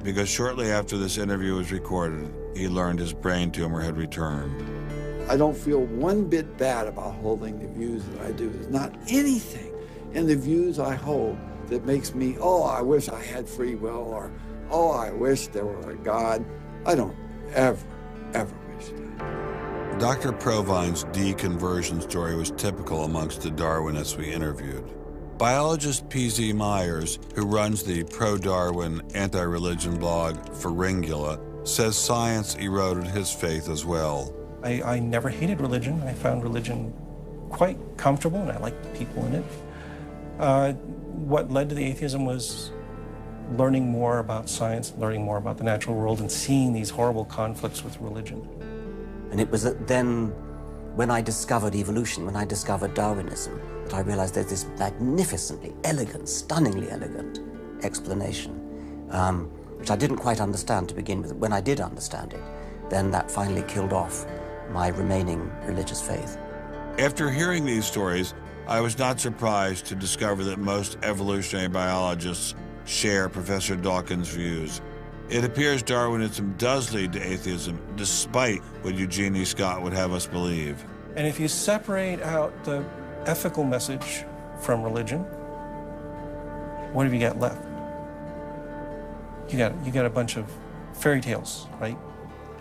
because shortly after this interview was recorded, he learned his brain tumor had returned. I don't feel one bit bad about holding the views that I do. There's not anything in the views I hold that makes me, oh, I wish I had free will, or, oh, I wish there were a God. I don't ever wish that. Dr. Provine's deconversion story was typical amongst the Darwinists we interviewed. Biologist P.Z. Myers, who runs the pro-Darwin anti-religion blog Pharyngula, says science eroded his faith as well. I never hated religion. I found religion quite comfortable, and I liked the people in it. What led to the atheism was learning more about science, learning more about the natural world, and seeing these horrible conflicts with religion. And it was then, when I discovered evolution, when I discovered Darwinism, that I realized there's this magnificently elegant, stunningly elegant explanation, which I didn't quite understand to begin with. When I did understand it, then that finally killed off my remaining religious faith. After hearing these stories, I was not surprised to discover that most evolutionary biologists share Professor Dawkins' views. It appears Darwinism does lead to atheism, despite what Eugenie Scott would have us believe. And if you separate out the ethical message from religion, what have you got left? You got a bunch of fairy tales, right?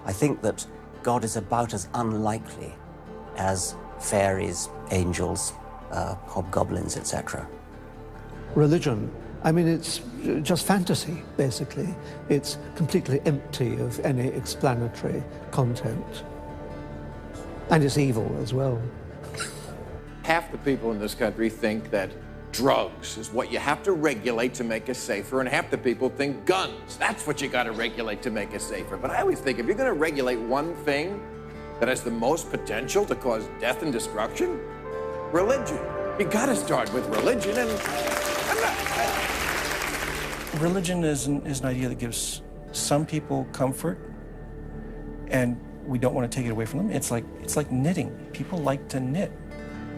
I think that God is about as unlikely as fairies, angels, hobgoblins, etc. Religion, I mean, it's just fantasy, basically. It's completely empty of any explanatory content. And it's evil as well. Half the people in this country think that drugs is what you have to regulate to make us safer, and half the people think guns, that's what you got to regulate to make us safer. But I always think if you're going to regulate one thing that has the most potential to cause death and destruction, religion. You got to start with religion, and Religion is an idea that gives some people comfort, and we don't want to take it away from them. It's like knitting. People like to knit.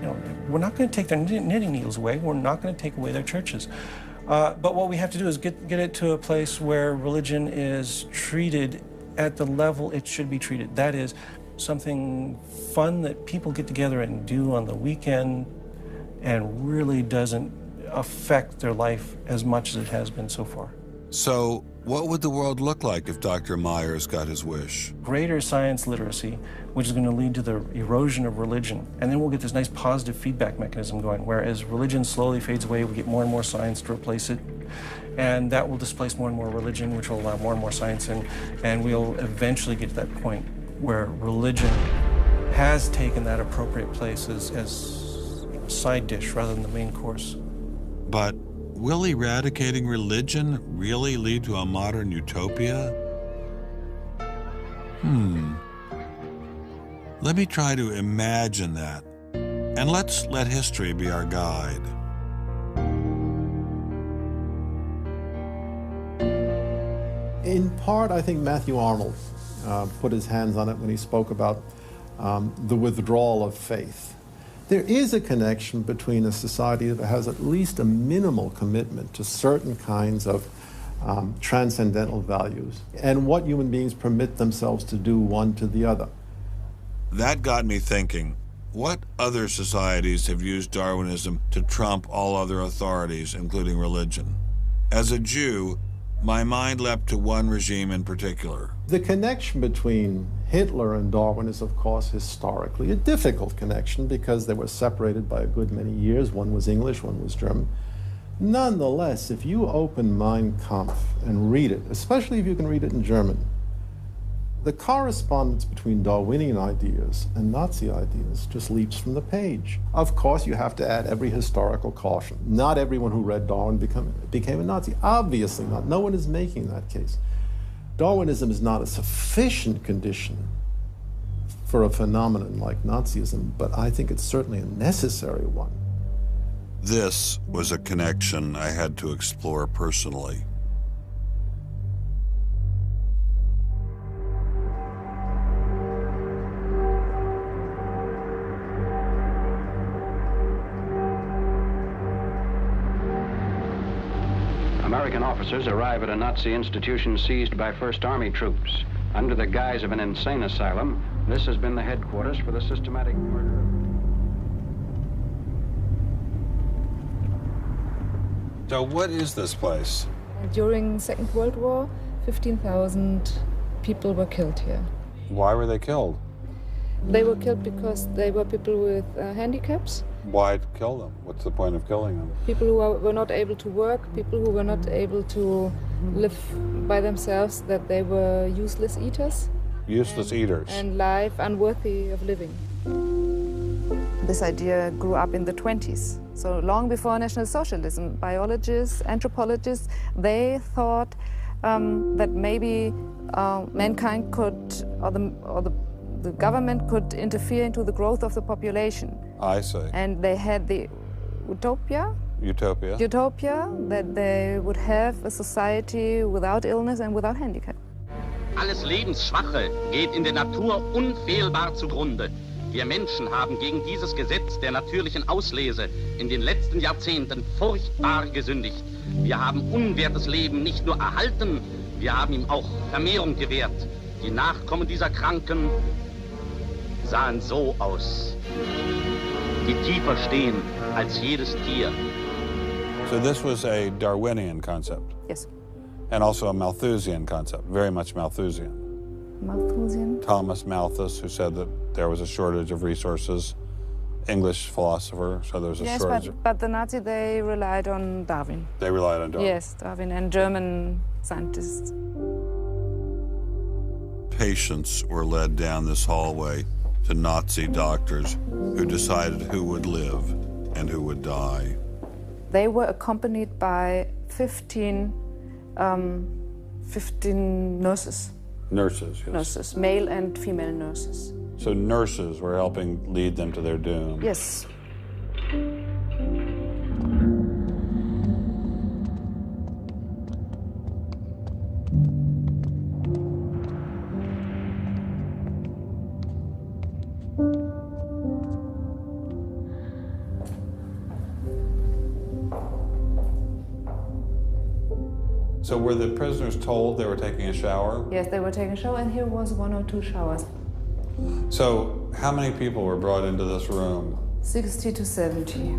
You know, we're not going to take their knitting needles away. We're not going to take away their churches. But what we have to do is get it to a place where religion is treated at the level it should be treated. That is, something fun that people get together and do on the weekend and really doesn't affect their life as much as it has been so far. So, what would the world look like if Dr. Myers got his wish? Greater science literacy, which is going to lead to the erosion of religion. And then we'll get this nice positive feedback mechanism going, where as religion slowly fades away, we get more and more science to replace it. And that will displace more and more religion, which will allow more and more science in. And we'll eventually get to that point where religion has taken that appropriate place as a side dish rather than the main course. But will eradicating religion really lead to a modern utopia? Let me try to imagine that, and let's let history be our guide. In part, I think Matthew Arnold put his hands on it when he spoke about the withdrawal of faith. There is a connection between a society that has at least a minimal commitment to certain kinds of transcendental values and what human beings permit themselves to do one to the other. That got me thinking, what other societies have used Darwinism to trump all other authorities, including religion? As a Jew, my mind leapt to one regime in particular. The connection between Hitler and Darwin is, of course, historically a difficult connection because they were separated by a good many years. One was English, one was German. Nonetheless, if you open Mein Kampf and read it, especially if you can read it in German, The correspondence between Darwinian ideas and Nazi ideas just leaps from the page. Of course, you have to add every historical caution. Not everyone who read Darwin became a Nazi. Obviously not. No one is making that case. Darwinism is not a sufficient condition for a phenomenon like Nazism, but I think it's certainly a necessary one. This was a connection I had to explore personally. American officers arrive at a Nazi institution seized by First Army troops. Under the guise of an insane asylum, this has been the headquarters for the systematic murder. So what is this place? During the Second World War, 15,000 people were killed here. Why were they killed? They were killed because they were people with handicaps. Why kill them? What's the point of killing them? People who were not able to work, people who were not able to live by themselves, that they were useless eaters. Useless eaters. And life unworthy of living. This idea grew up in the 20s. So long before National Socialism, biologists, anthropologists, they thought that maybe mankind could, or the government could interfere into the growth of the population. I see. And they had the utopia that they would have a society without illness and without handicap. Alles Lebensschwache geht in der Natur unfehlbar zugrunde. Wir Menschen haben gegen dieses Gesetz der natürlichen Auslese in den letzten Jahrzehnten furchtbar gesündigt. Wir haben unwertes Leben nicht nur erhalten, wir haben ihm auch Vermehrung gewährt. Die Nachkommen dieser Kranken sahen so aus, die tiefer stehen als jedes Tier. So this was a Darwinian concept? Yes. And also a Malthusian concept, very much Malthusian. Malthusian? Thomas Malthus, who said that there was a shortage of resources, English philosopher, so there was a shortage. Yes, but the Nazis, they relied on Darwin. They relied on Darwin? Yes, Darwin and German scientists. Patients were led down this hallway to Nazi doctors who decided who would live and who would die. They were accompanied by 15 nurses. Nurses, yes. Nurses, male and female nurses. So nurses were helping lead them to their doom. Yes. So were the prisoners told they were taking a shower? Yes, they were taking a shower, and here was 1 or 2 showers. So how many people were brought into this room? 60 to 70.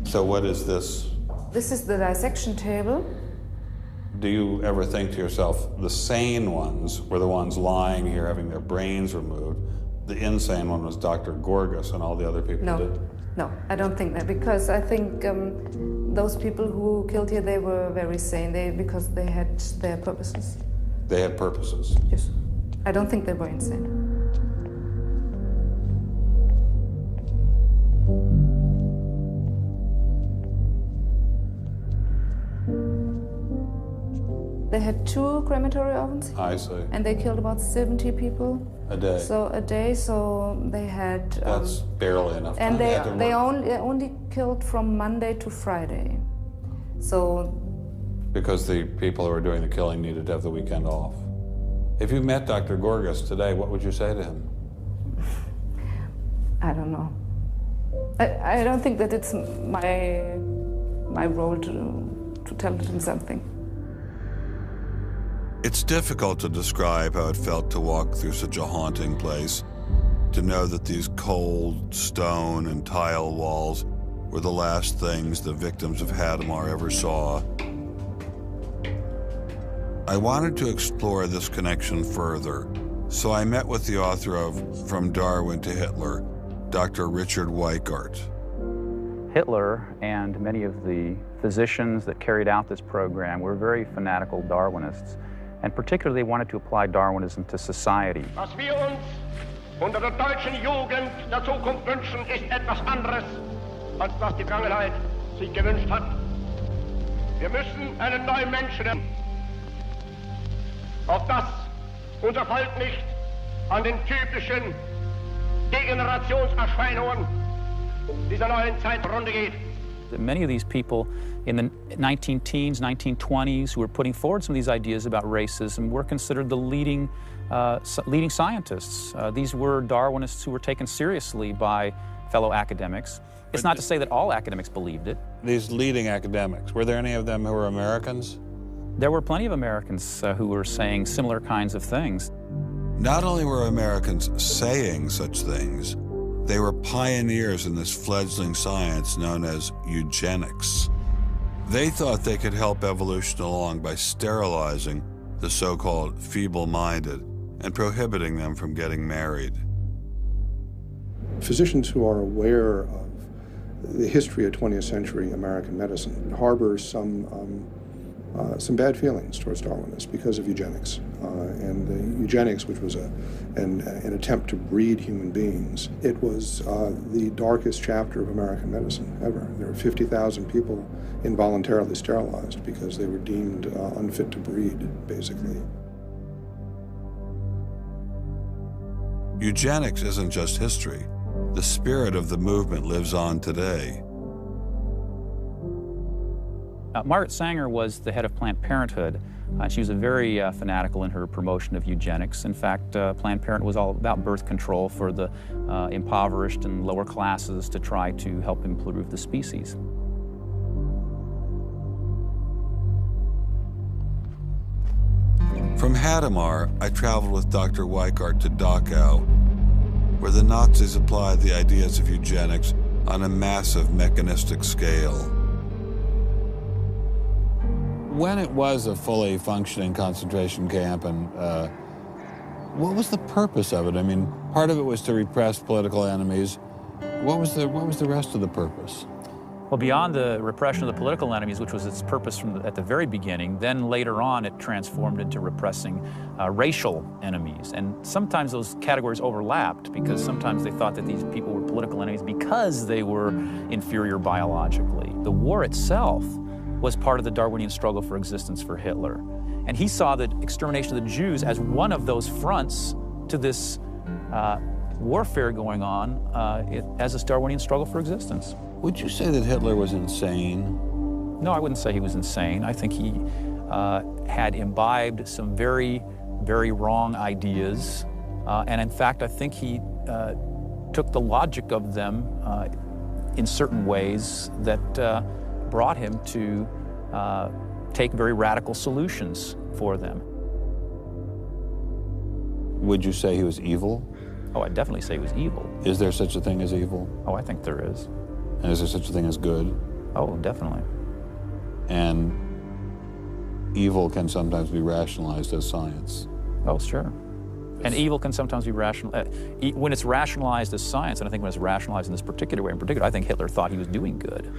So what is this? This is the dissection table. Do you ever think to yourself, the sane ones were the ones lying here having their brains removed? The insane one was Dr. Gorgas and all the other people did? No, I don't think that, because I think those people who killed here, they were very sane, because they had their purposes. They had purposes? Yes. I don't think they were insane. They had 2 crematory ovens. I see. And they killed about 70 people. A day? So a day, so they had... That's barely enough time. And they only killed from Monday to Friday. So... Because the people who were doing the killing needed to have the weekend off. If you met Dr. Gorgas today, what would you say to him? I don't know. I don't think that it's my role to tell him something. It's difficult to describe how it felt to walk through such a haunting place, to know that these cold stone and tile walls were the last things the victims of Hadamar ever saw. I wanted to explore this connection further, so I met with the author of From Darwin to Hitler, Dr. Richard Weikart. Hitler and many of the physicians that carried out this program were very fanatical Darwinists, and particularly they wanted to apply Darwinism to society. Was wir uns unter der deutschen Jugend der Zukunft wünschen, ist etwas anderes, als was die Vergangenheit sich gewünscht hat. Wir müssen einen neuen Menschen, auf das unser Volk nicht an den typischen Degenerationserscheinungen dieser neuen Zeit runter geht. Many of these people in the 19-teens, 1920s, who were putting forward some of these ideas about racism were considered the leading scientists. These were Darwinists who were taken seriously by fellow academics. It's not to say that all academics believed it. These leading academics, were there any of them who were Americans? There were plenty of Americans who were saying similar kinds of things. Not only were Americans saying such things, they were pioneers in this fledgling science known as eugenics. They thought they could help evolution along by sterilizing the so-called feeble-minded and prohibiting them from getting married. Physicians who are aware of the history of 20th century American medicine harbor some bad feelings towards Darwinists because of eugenics. And the eugenics, which was an attempt to breed human beings, it was the darkest chapter of American medicine ever. There were 50,000 people involuntarily sterilized because they were deemed unfit to breed, basically. Eugenics isn't just history. The spirit of the movement lives on today. Margaret Sanger was the head of Planned Parenthood. She was a very fanatical in her promotion of eugenics. In fact, Planned Parenthood was all about birth control for the impoverished and lower classes to try to help improve the species. From Hadamar, I traveled with Dr. Weikart to Dachau, where the Nazis applied the ideas of eugenics on a massive mechanistic scale. When it was a fully functioning concentration camp, and what was the purpose of it? I mean, part of it was to repress political enemies. What was the rest of the purpose? Well, beyond the repression of the political enemies, which was its purpose at the very beginning, then later on it transformed into repressing racial enemies. And sometimes those categories overlapped because sometimes they thought that these people were political enemies because they were inferior biologically. The war itself was part of the Darwinian struggle for existence for Hitler. And he saw the extermination of the Jews as one of those fronts to this warfare going on as this Darwinian struggle for existence. Would you say that Hitler was insane? No, I wouldn't say he was insane. I think he had imbibed some very, very wrong ideas. And in fact, I think he took the logic of them in certain ways that brought him to take very radical solutions for them. Would you say he was evil? Oh, I'd definitely say he was evil. Is there such a thing as evil? Oh, I think there is. And is there such a thing as good? Oh, definitely. And evil can sometimes be rationalized as science. Oh, sure. And evil can sometimes be when it's rationalized as science, and I think when it's rationalized in this particular way, I think Hitler thought he was doing good.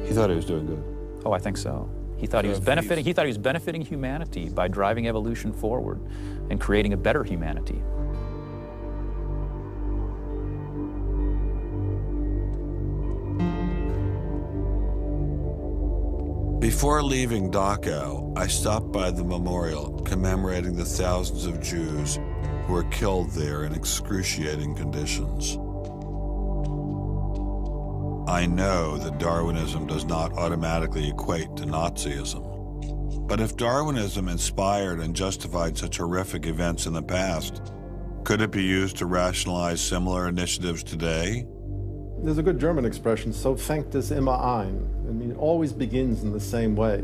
He thought he was doing good? Oh, I think so. He thought he was benefiting. He thought he was benefiting humanity by driving evolution forward and creating a better humanity. Before leaving Dachau, I stopped by the memorial commemorating the thousands of Jews who were killed there in excruciating conditions. I know that Darwinism does not automatically equate to Nazism. But if Darwinism inspired and justified such horrific events in the past, could it be used to rationalize similar initiatives today? There's a good German expression, so fängt es immer ein. I mean, it always begins in the same way.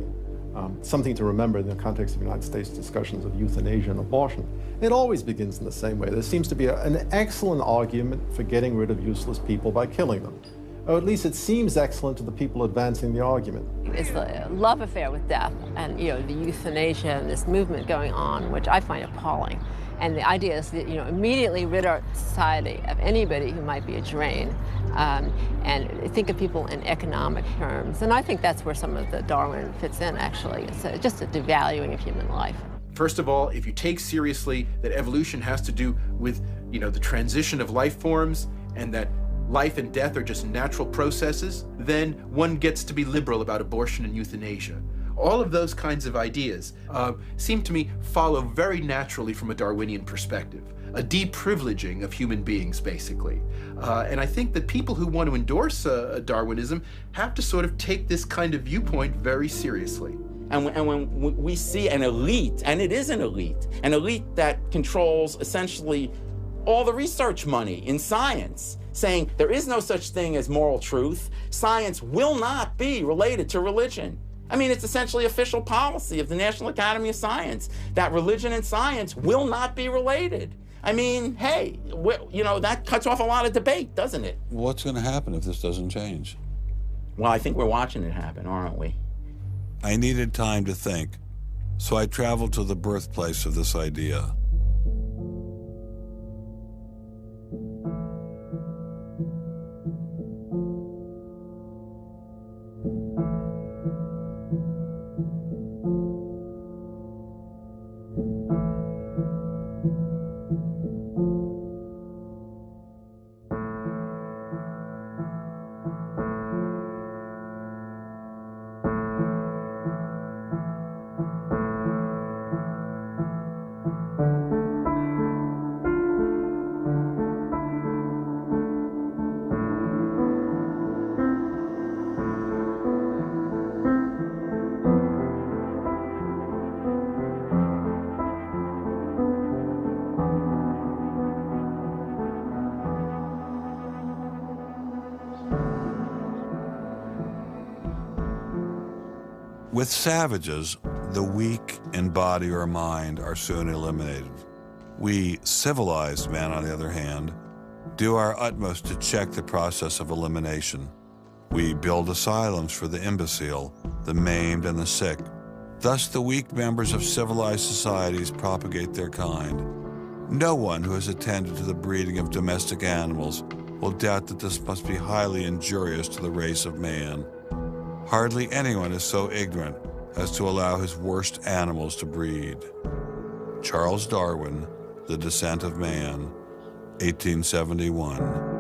Something to remember in the context of United States discussions of euthanasia and abortion. It always begins in the same way. There seems to be an excellent argument for getting rid of useless people by killing them. Or at least it seems excellent to the people advancing the argument. It's the love affair with death and, the euthanasia and this movement going on, which I find appalling. And the idea is that, immediately rid our society of anybody who might be a drain and think of people in economic terms. And I think that's where some of the Darwin fits in, actually. It's just a devaluing of human life. First of all, if you take seriously that evolution has to do with, the transition of life forms and that life and death are just natural processes, then one gets to be liberal about abortion and euthanasia. All of those kinds of ideas seem to me follow very naturally from a Darwinian perspective, a deprivileging of human beings, basically. And I think that people who want to endorse Darwinism have to sort of take this kind of viewpoint very seriously. And when we see an elite, and it is an elite that controls essentially all the research money in science, saying there is no such thing as moral truth, science will not be related to religion. I mean, it's essentially official policy of the National Academy of Science that religion and science will not be related. I mean, hey, that cuts off a lot of debate, doesn't it? What's going to happen if this doesn't change? Well, I think we're watching it happen, aren't we? I needed time to think, so I traveled to the birthplace of this idea. With savages, the weak in body or mind are soon eliminated. We civilized men, on the other hand, do our utmost to check the process of elimination. We build asylums for the imbecile, the maimed, and the sick. Thus, the weak members of civilized societies propagate their kind. No one who has attended to the breeding of domestic animals will doubt that this must be highly injurious to the race of man. Hardly anyone is so ignorant as to allow his worst animals to breed. Charles Darwin, The Descent of Man, 1871.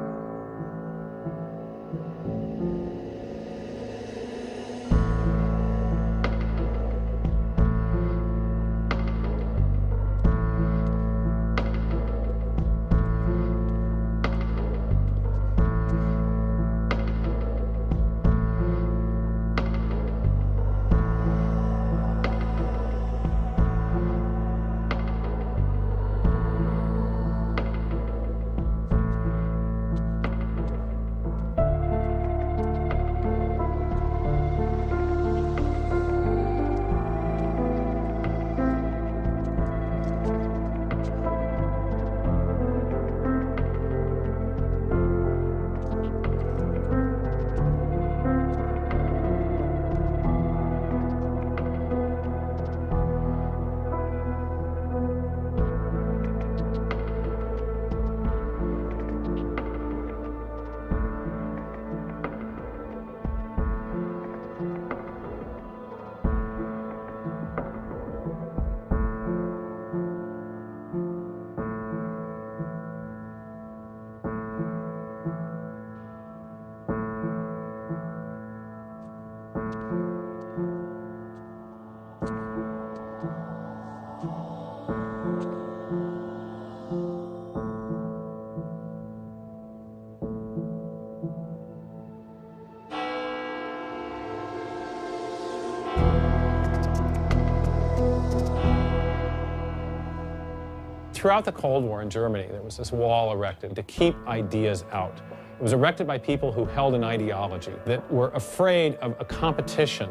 Throughout the Cold War in Germany, there was this wall erected to keep ideas out. It was erected by people who held an ideology, that were afraid of a competition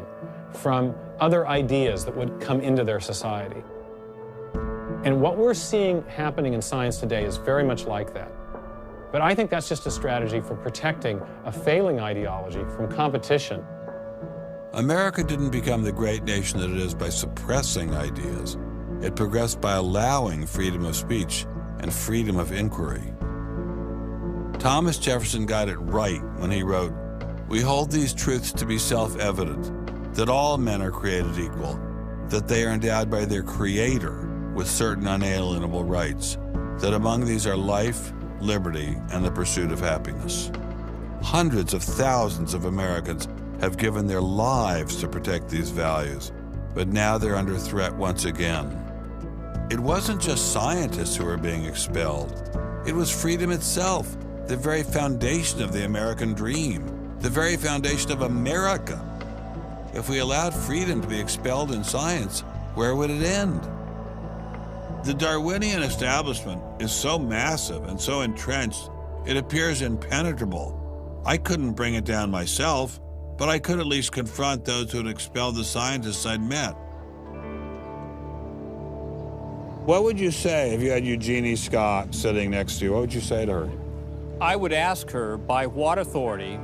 from other ideas that would come into their society. And what we're seeing happening in science today is very much like that. But I think that's just a strategy for protecting a failing ideology from competition. America didn't become the great nation that it is by suppressing ideas. It progressed by allowing freedom of speech and freedom of inquiry. Thomas Jefferson got it right when he wrote, "We hold these truths to be self-evident, that all men are created equal, that they are endowed by their Creator with certain unalienable rights, that among these are life, liberty, and the pursuit of happiness." Hundreds of thousands of Americans have given their lives to protect these values, but now they're under threat once again. It wasn't just scientists who were being expelled. It was freedom itself, the very foundation of the American dream, the very foundation of America. If we allowed freedom to be expelled in science, where would it end? The Darwinian establishment is so massive and so entrenched, it appears impenetrable. I couldn't bring it down myself, but I could at least confront those who had expelled the scientists I'd met. What would you say if you had Eugenie Scott sitting next to you? What would you say to her? I would ask her, by what authority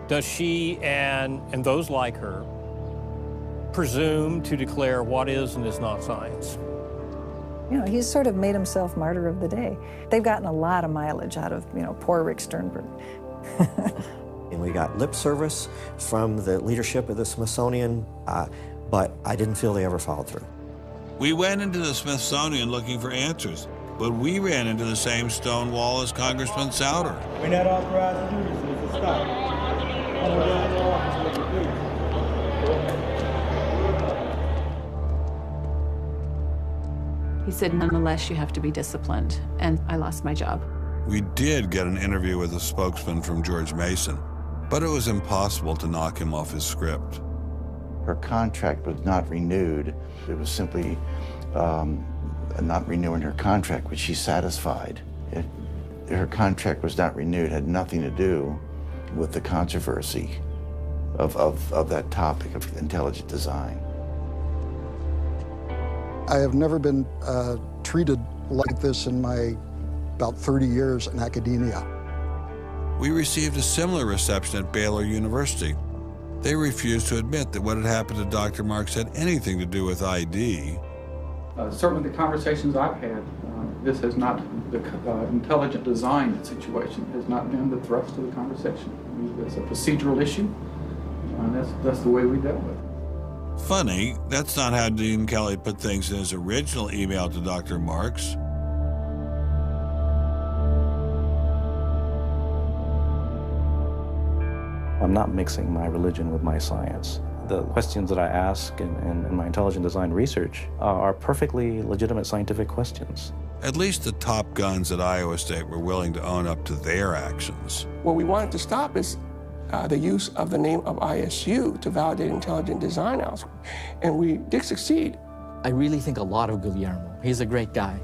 does she and those like her presume to declare what is and is not science? You know, he's sort of made himself martyr of the day. They've gotten a lot of mileage out of, poor Rick Sternberg. And we got lip service from the leadership of the Smithsonian, but I didn't feel they ever followed through. We went into the Smithsonian looking for answers, but we ran into the same stone wall as Congressman Souter. We're not authorized to do this, Mr. Scott. Come on down to your office, please. He said, nonetheless, you have to be disciplined, and I lost my job. We did get an interview with a spokesman from George Mason, but it was impossible to knock him off his script. Her contract was not renewed. It was simply not renewing her contract, which she's satisfied. Her contract was not renewed, had nothing to do with the controversy of that topic of intelligent design. I have never been treated like this in my about 30 years in academia. We received a similar reception at Baylor University. They refused to admit that what had happened to Dr. Marks had anything to do with ID. Certainly the conversations I've had, this has not, the intelligent design situation has not been the thrust of the conversation. It's a procedural issue, and that's the way we dealt with it. Funny, that's not how Dean Kelly put things in his original email to Dr. Marks. I'm not mixing my religion with my science. The questions that I ask in my intelligent design research are perfectly legitimate scientific questions. At least the top guns at Iowa State were willing to own up to their actions. What we wanted to stop is the use of the name of ISU to validate intelligent design elsewhere, and we did succeed. I really think a lot of Guillermo. He's a great guy.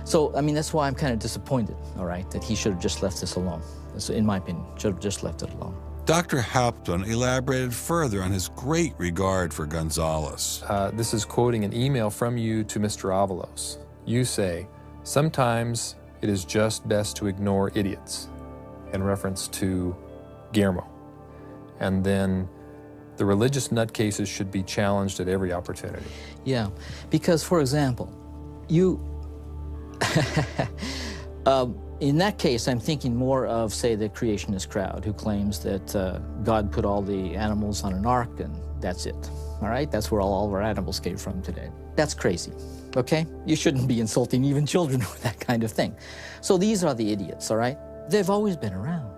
So, I mean, that's why I'm kind of disappointed, all right, that he should have just left this alone. So, in my opinion, should have just left it alone. Dr. Hauptmann elaborated further on his great regard for Gonzalez. This is quoting an email from you to Mr. Avalos. You say, "Sometimes it is just best to ignore idiots," in reference to Guillermo. And then the religious nutcases should be challenged at every opportunity. Yeah, because, for example, you... in that case, I'm thinking more of, say, the creationist crowd who claims that God put all the animals on an ark and that's it, all right? That's where all of our animals came from today. That's crazy, okay? You shouldn't be insulting even children with that kind of thing. So these are the idiots, all right? They've always been around.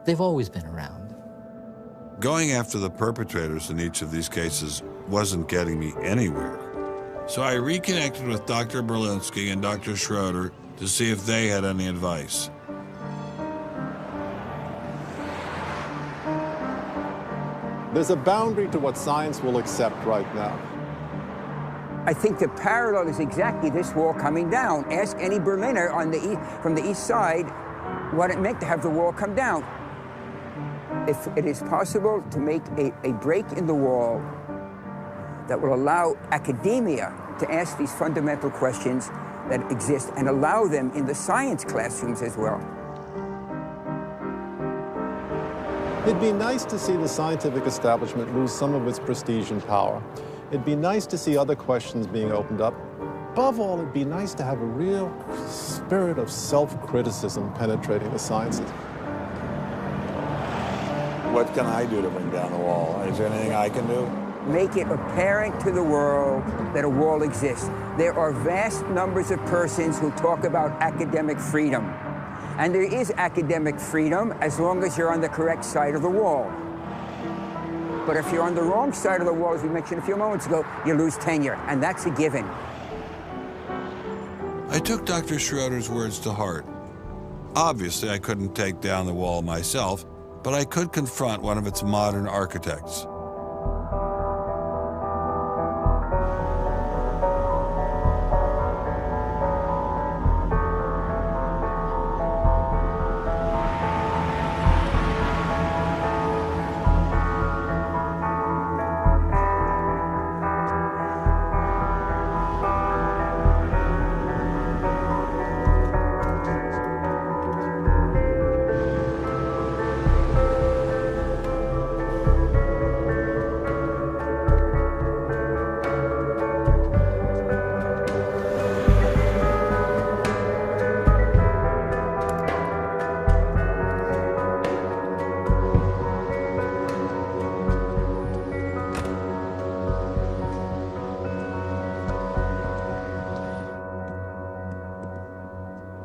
They've always been around. Going after the perpetrators in each of these cases wasn't getting me anywhere. So I reconnected with Dr. Berlinski and Dr. Schroeder to see if they had any advice. There's a boundary to what science will accept right now. I think the parallel is exactly this wall coming down. Ask any Berliner from the east side what it meant to have the wall come down. If it is possible to make a break in the wall that will allow academia to ask these fundamental questions that exist and allow them in the science classrooms as well. It'd be nice to see the scientific establishment lose some of its prestige and power. It'd be nice to see other questions being opened up. Above all, it'd be nice to have a real spirit of self-criticism penetrating the sciences. What can I do to bring down the wall? Is there anything I can do? Make it apparent to the world that a wall exists. There are vast numbers of persons who talk about academic freedom. And there is academic freedom as long as you're on the correct side of the wall. But if you're on the wrong side of the wall, as we mentioned a few moments ago, you lose tenure, and that's a given. I took Dr. Schroeder's words to heart. Obviously, I couldn't take down the wall myself, but I could confront one of its modern architects.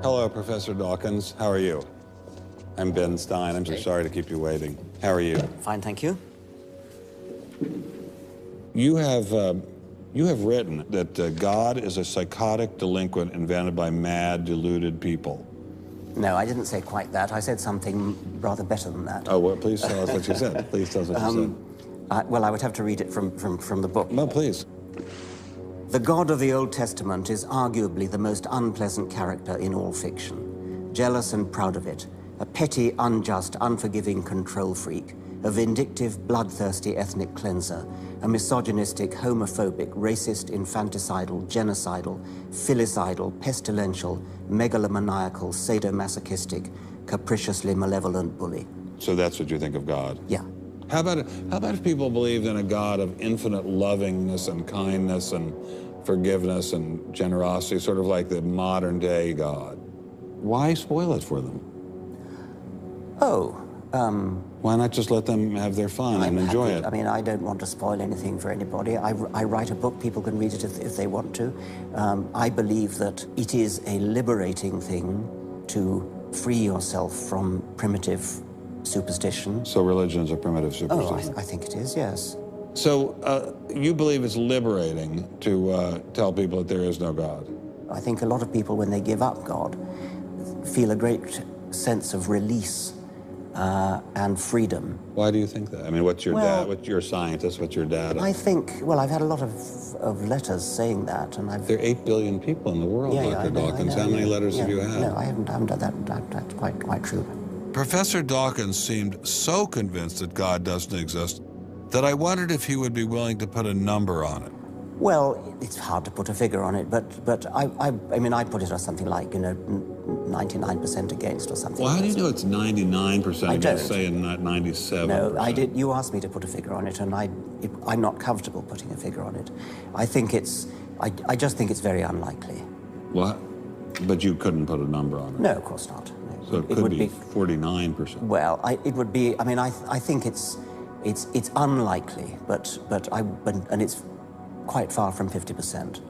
Hello, Professor Dawkins. How are you? I'm Ben Stein. I'm so sorry to keep you waiting. How are you? Fine, thank you. You have written that God is a psychotic delinquent invented by mad, deluded people. No, I didn't say quite that. I said something rather better than that. Oh, well, please tell us what you said. Please tell us what you said. Well, I would have to read it from the book. No, please. The God of the Old Testament is arguably the most unpleasant character in all fiction. Jealous and proud of it, a petty, unjust, unforgiving control freak, a vindictive, bloodthirsty ethnic cleanser, a misogynistic, homophobic, racist, infanticidal, genocidal, filicidal, pestilential, megalomaniacal, sadomasochistic, capriciously malevolent bully. So that's what you think of God? Yeah. How about if people believed in a God of infinite lovingness and kindness and forgiveness and generosity, sort of like the modern day God? Why spoil it for them? Why not just let them have their fun and enjoy it? I mean, I don't want to spoil anything for anybody. I write a book, people can read it if they want to. I believe that it is a liberating thing to free yourself from primitive superstition. So religion is a primitive superstition? Oh, I think it is, yes. So you believe it's liberating to tell people that there is no God? I think a lot of people, when they give up God, feel a great sense of release and freedom. Why do you think that? I mean, what's your dad? What's your scientist? What's your data? I think, well, I've had a lot of letters saying that, and I've... There are 8 billion people in the world, Dr. Dawkins. How many letters have you had? No, I haven't done that. That's quite true. Professor Dawkins seemed so convinced that God doesn't exist that I wondered if he would be willing to put a number on it. Well, it's hard to put a figure on it, but I mean, I put it as something like, 99% against or something. Well, how do you know it's 99% against, say, and not 97%? No, I did. You asked me to put a figure on it, and I'm not comfortable putting a figure on it. I think I just think it's very unlikely. What? But you couldn't put a number on it? No, of course not. No. So it could be 49%. Well, it would be. I mean, I think it's unlikely, and it's quite far from 50%.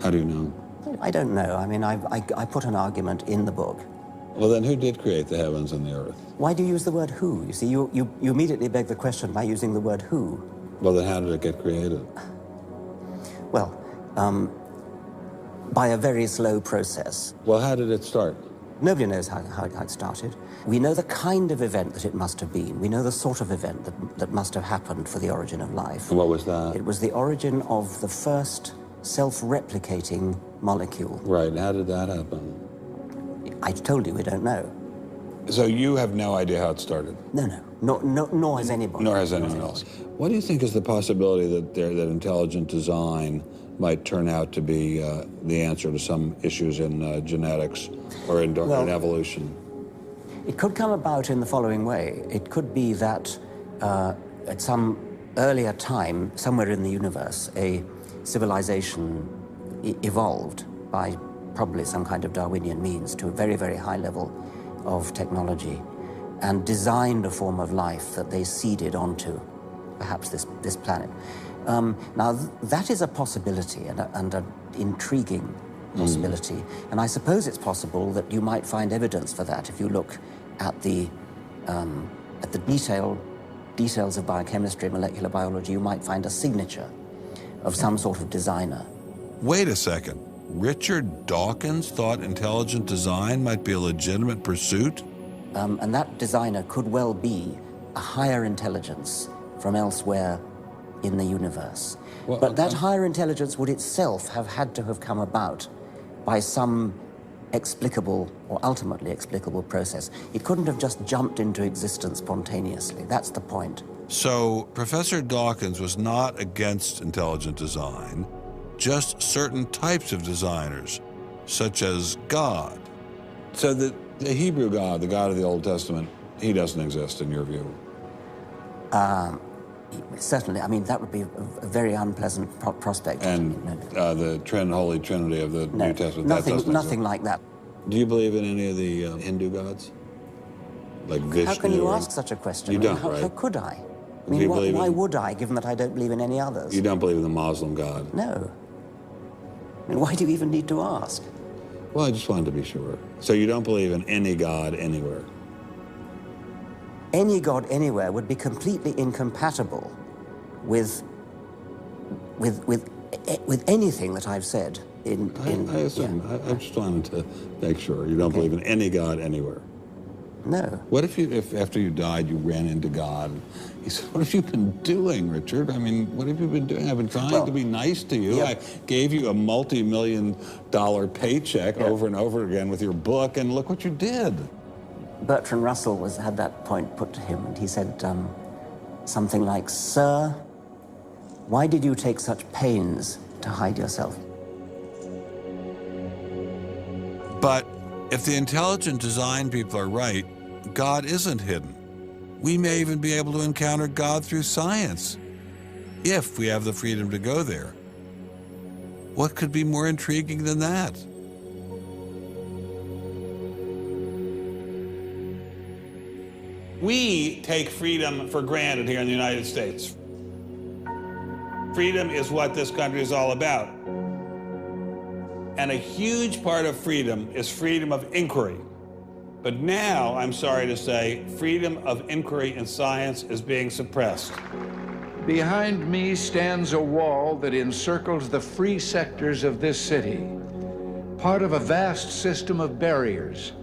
How do you know? I don't know. I mean, I put an argument in the book. Well, then who did create the heavens and the earth? Why do you use the word who? You see, you immediately beg the question by using the word who. Well, then how did it get created? Well, by a very slow process. Well, how did it start? Nobody knows how it started. We know the kind of event that it must have been. We know the sort of event that must have happened for the origin of life. And what was that? It was the origin of the first self-replicating molecule. Right, how did that happen? I told you we don't know. So you have no idea how it started? No, nor has anybody. Nor has anyone else. What do you think is the possibility that intelligent design might turn out to be the answer to some issues in genetics or in evolution? It could come about in the following way. It could be that at some earlier time, somewhere in the universe, a civilization evolved by probably some kind of Darwinian means to a very, very high level of technology. and designed a form of life that they seeded onto perhaps this planet. Now, that is a possibility and an intriguing possibility. And I suppose it's possible that you might find evidence for that if you look at the details of biochemistry, molecular biology. You might find a signature of some sort of designer. Wait a second. Richard Dawkins thought intelligent design might be a legitimate pursuit? And that designer could well be a higher intelligence from elsewhere in the universe. Well, but that higher intelligence would itself have had to have come about by some explicable or ultimately explicable process. It couldn't have just jumped into existence spontaneously. That's the point. So Professor Dawkins was not against intelligent design, just certain types of designers, such as God. So the Hebrew God, the God of the Old Testament, he doesn't exist in your view? Certainly. I mean, that would be a very unpleasant prospect. And the Holy Trinity of the New Testament, nothing like that. Do you believe in any of the Hindu gods? Like Vishnu? How can you ask such a question? You don't, right? How could I? I mean, why would I, given that I don't believe in any others? You don't believe in the Muslim God? No. I mean, why do you even need to ask? Well, I just wanted to be sure. So you don't believe in any God anywhere? Any God anywhere would be completely incompatible with anything that I've said. I assume. Yeah. I just wanted to make sure. You don't believe in any God anywhere? No. What if after you died, you ran into God? He said, what have you been doing, Richard? I mean, what have you been doing? I've been trying to be nice to you. I gave you a multi-million-dollar paycheck over and over again with your book, and look what you did. Bertrand Russell had that point put to him, and he said something like, "Sir, why did you take such pains to hide yourself?" But if the intelligent design people are right, God isn't hidden. We may even be able to encounter God through science, if we have the freedom to go there. What could be more intriguing than that? We take freedom for granted here in the United States. Freedom is what this country is all about. And a huge part of freedom is freedom of inquiry. But now, I'm sorry to say, freedom of inquiry in science is being suppressed. Behind me stands a wall that encircles the free sectors of this city, part of a vast system of barriers.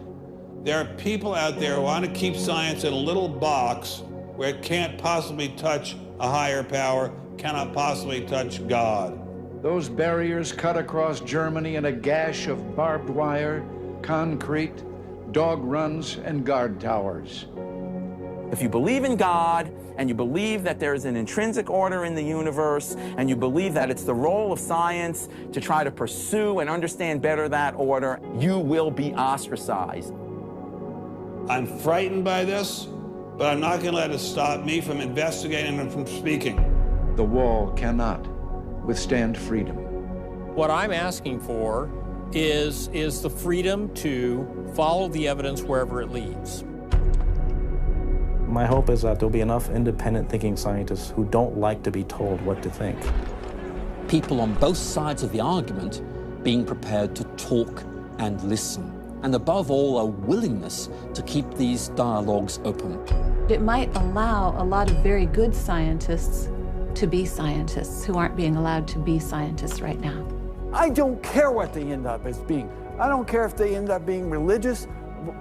There are people out there who want to keep science in a little box where it can't possibly touch a higher power, cannot possibly touch God. Those barriers cut across Germany in a gash of barbed wire, concrete, dog runs, and guard towers. If you believe in God, and you believe that there is an intrinsic order in the universe, and you believe that it's the role of science to try to pursue and understand better that order, you will be ostracized. I'm frightened by this, but I'm not going to let it stop me from investigating and from speaking. The wall cannot withstand freedom. What I'm asking for is the freedom to follow the evidence wherever it leads. My hope is that there'll be enough independent thinking scientists who don't like to be told what to think. People on both sides of the argument being prepared to talk and listen. And above all, a willingness to keep these dialogues open. It might allow a lot of very good scientists to be scientists who aren't being allowed to be scientists right now. I don't care what they end up as being. I don't care if they end up being religious,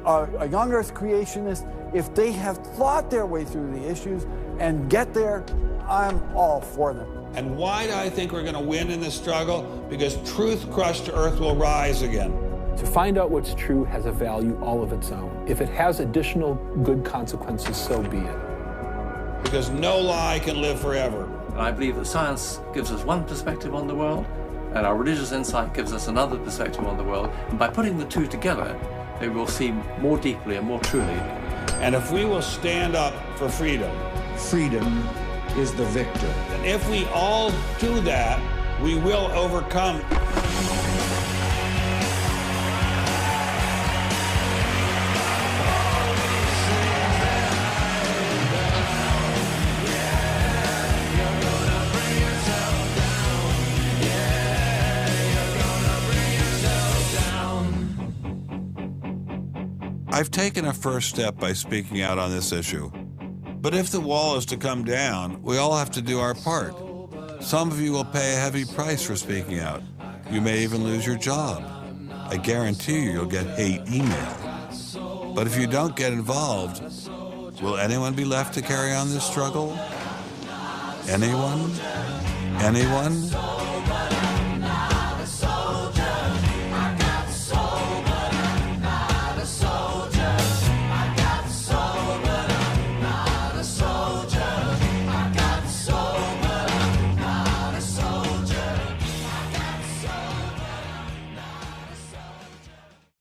a young earth creationist. If they have thought their way through the issues and get there, I'm all for them. And why do I think we're going to win in this struggle? Because truth crushed to earth will rise again. To find out what's true has a value all of its own. If it has additional good consequences, so be it. Because no lie can live forever. And I believe that science gives us one perspective on the world, and our religious insight gives us another perspective on the world. And by putting the two together, they will see more deeply and more truly. And if we will stand up for freedom, freedom is the victor. And if we all do that, we will overcome. I've taken a first step by speaking out on this issue. But if the wall is to come down, we all have to do our part. Some of you will pay a heavy price for speaking out. You may even lose your job. I guarantee you'll get hate email. But if you don't get involved, will anyone be left to carry on this struggle? Anyone? Anyone?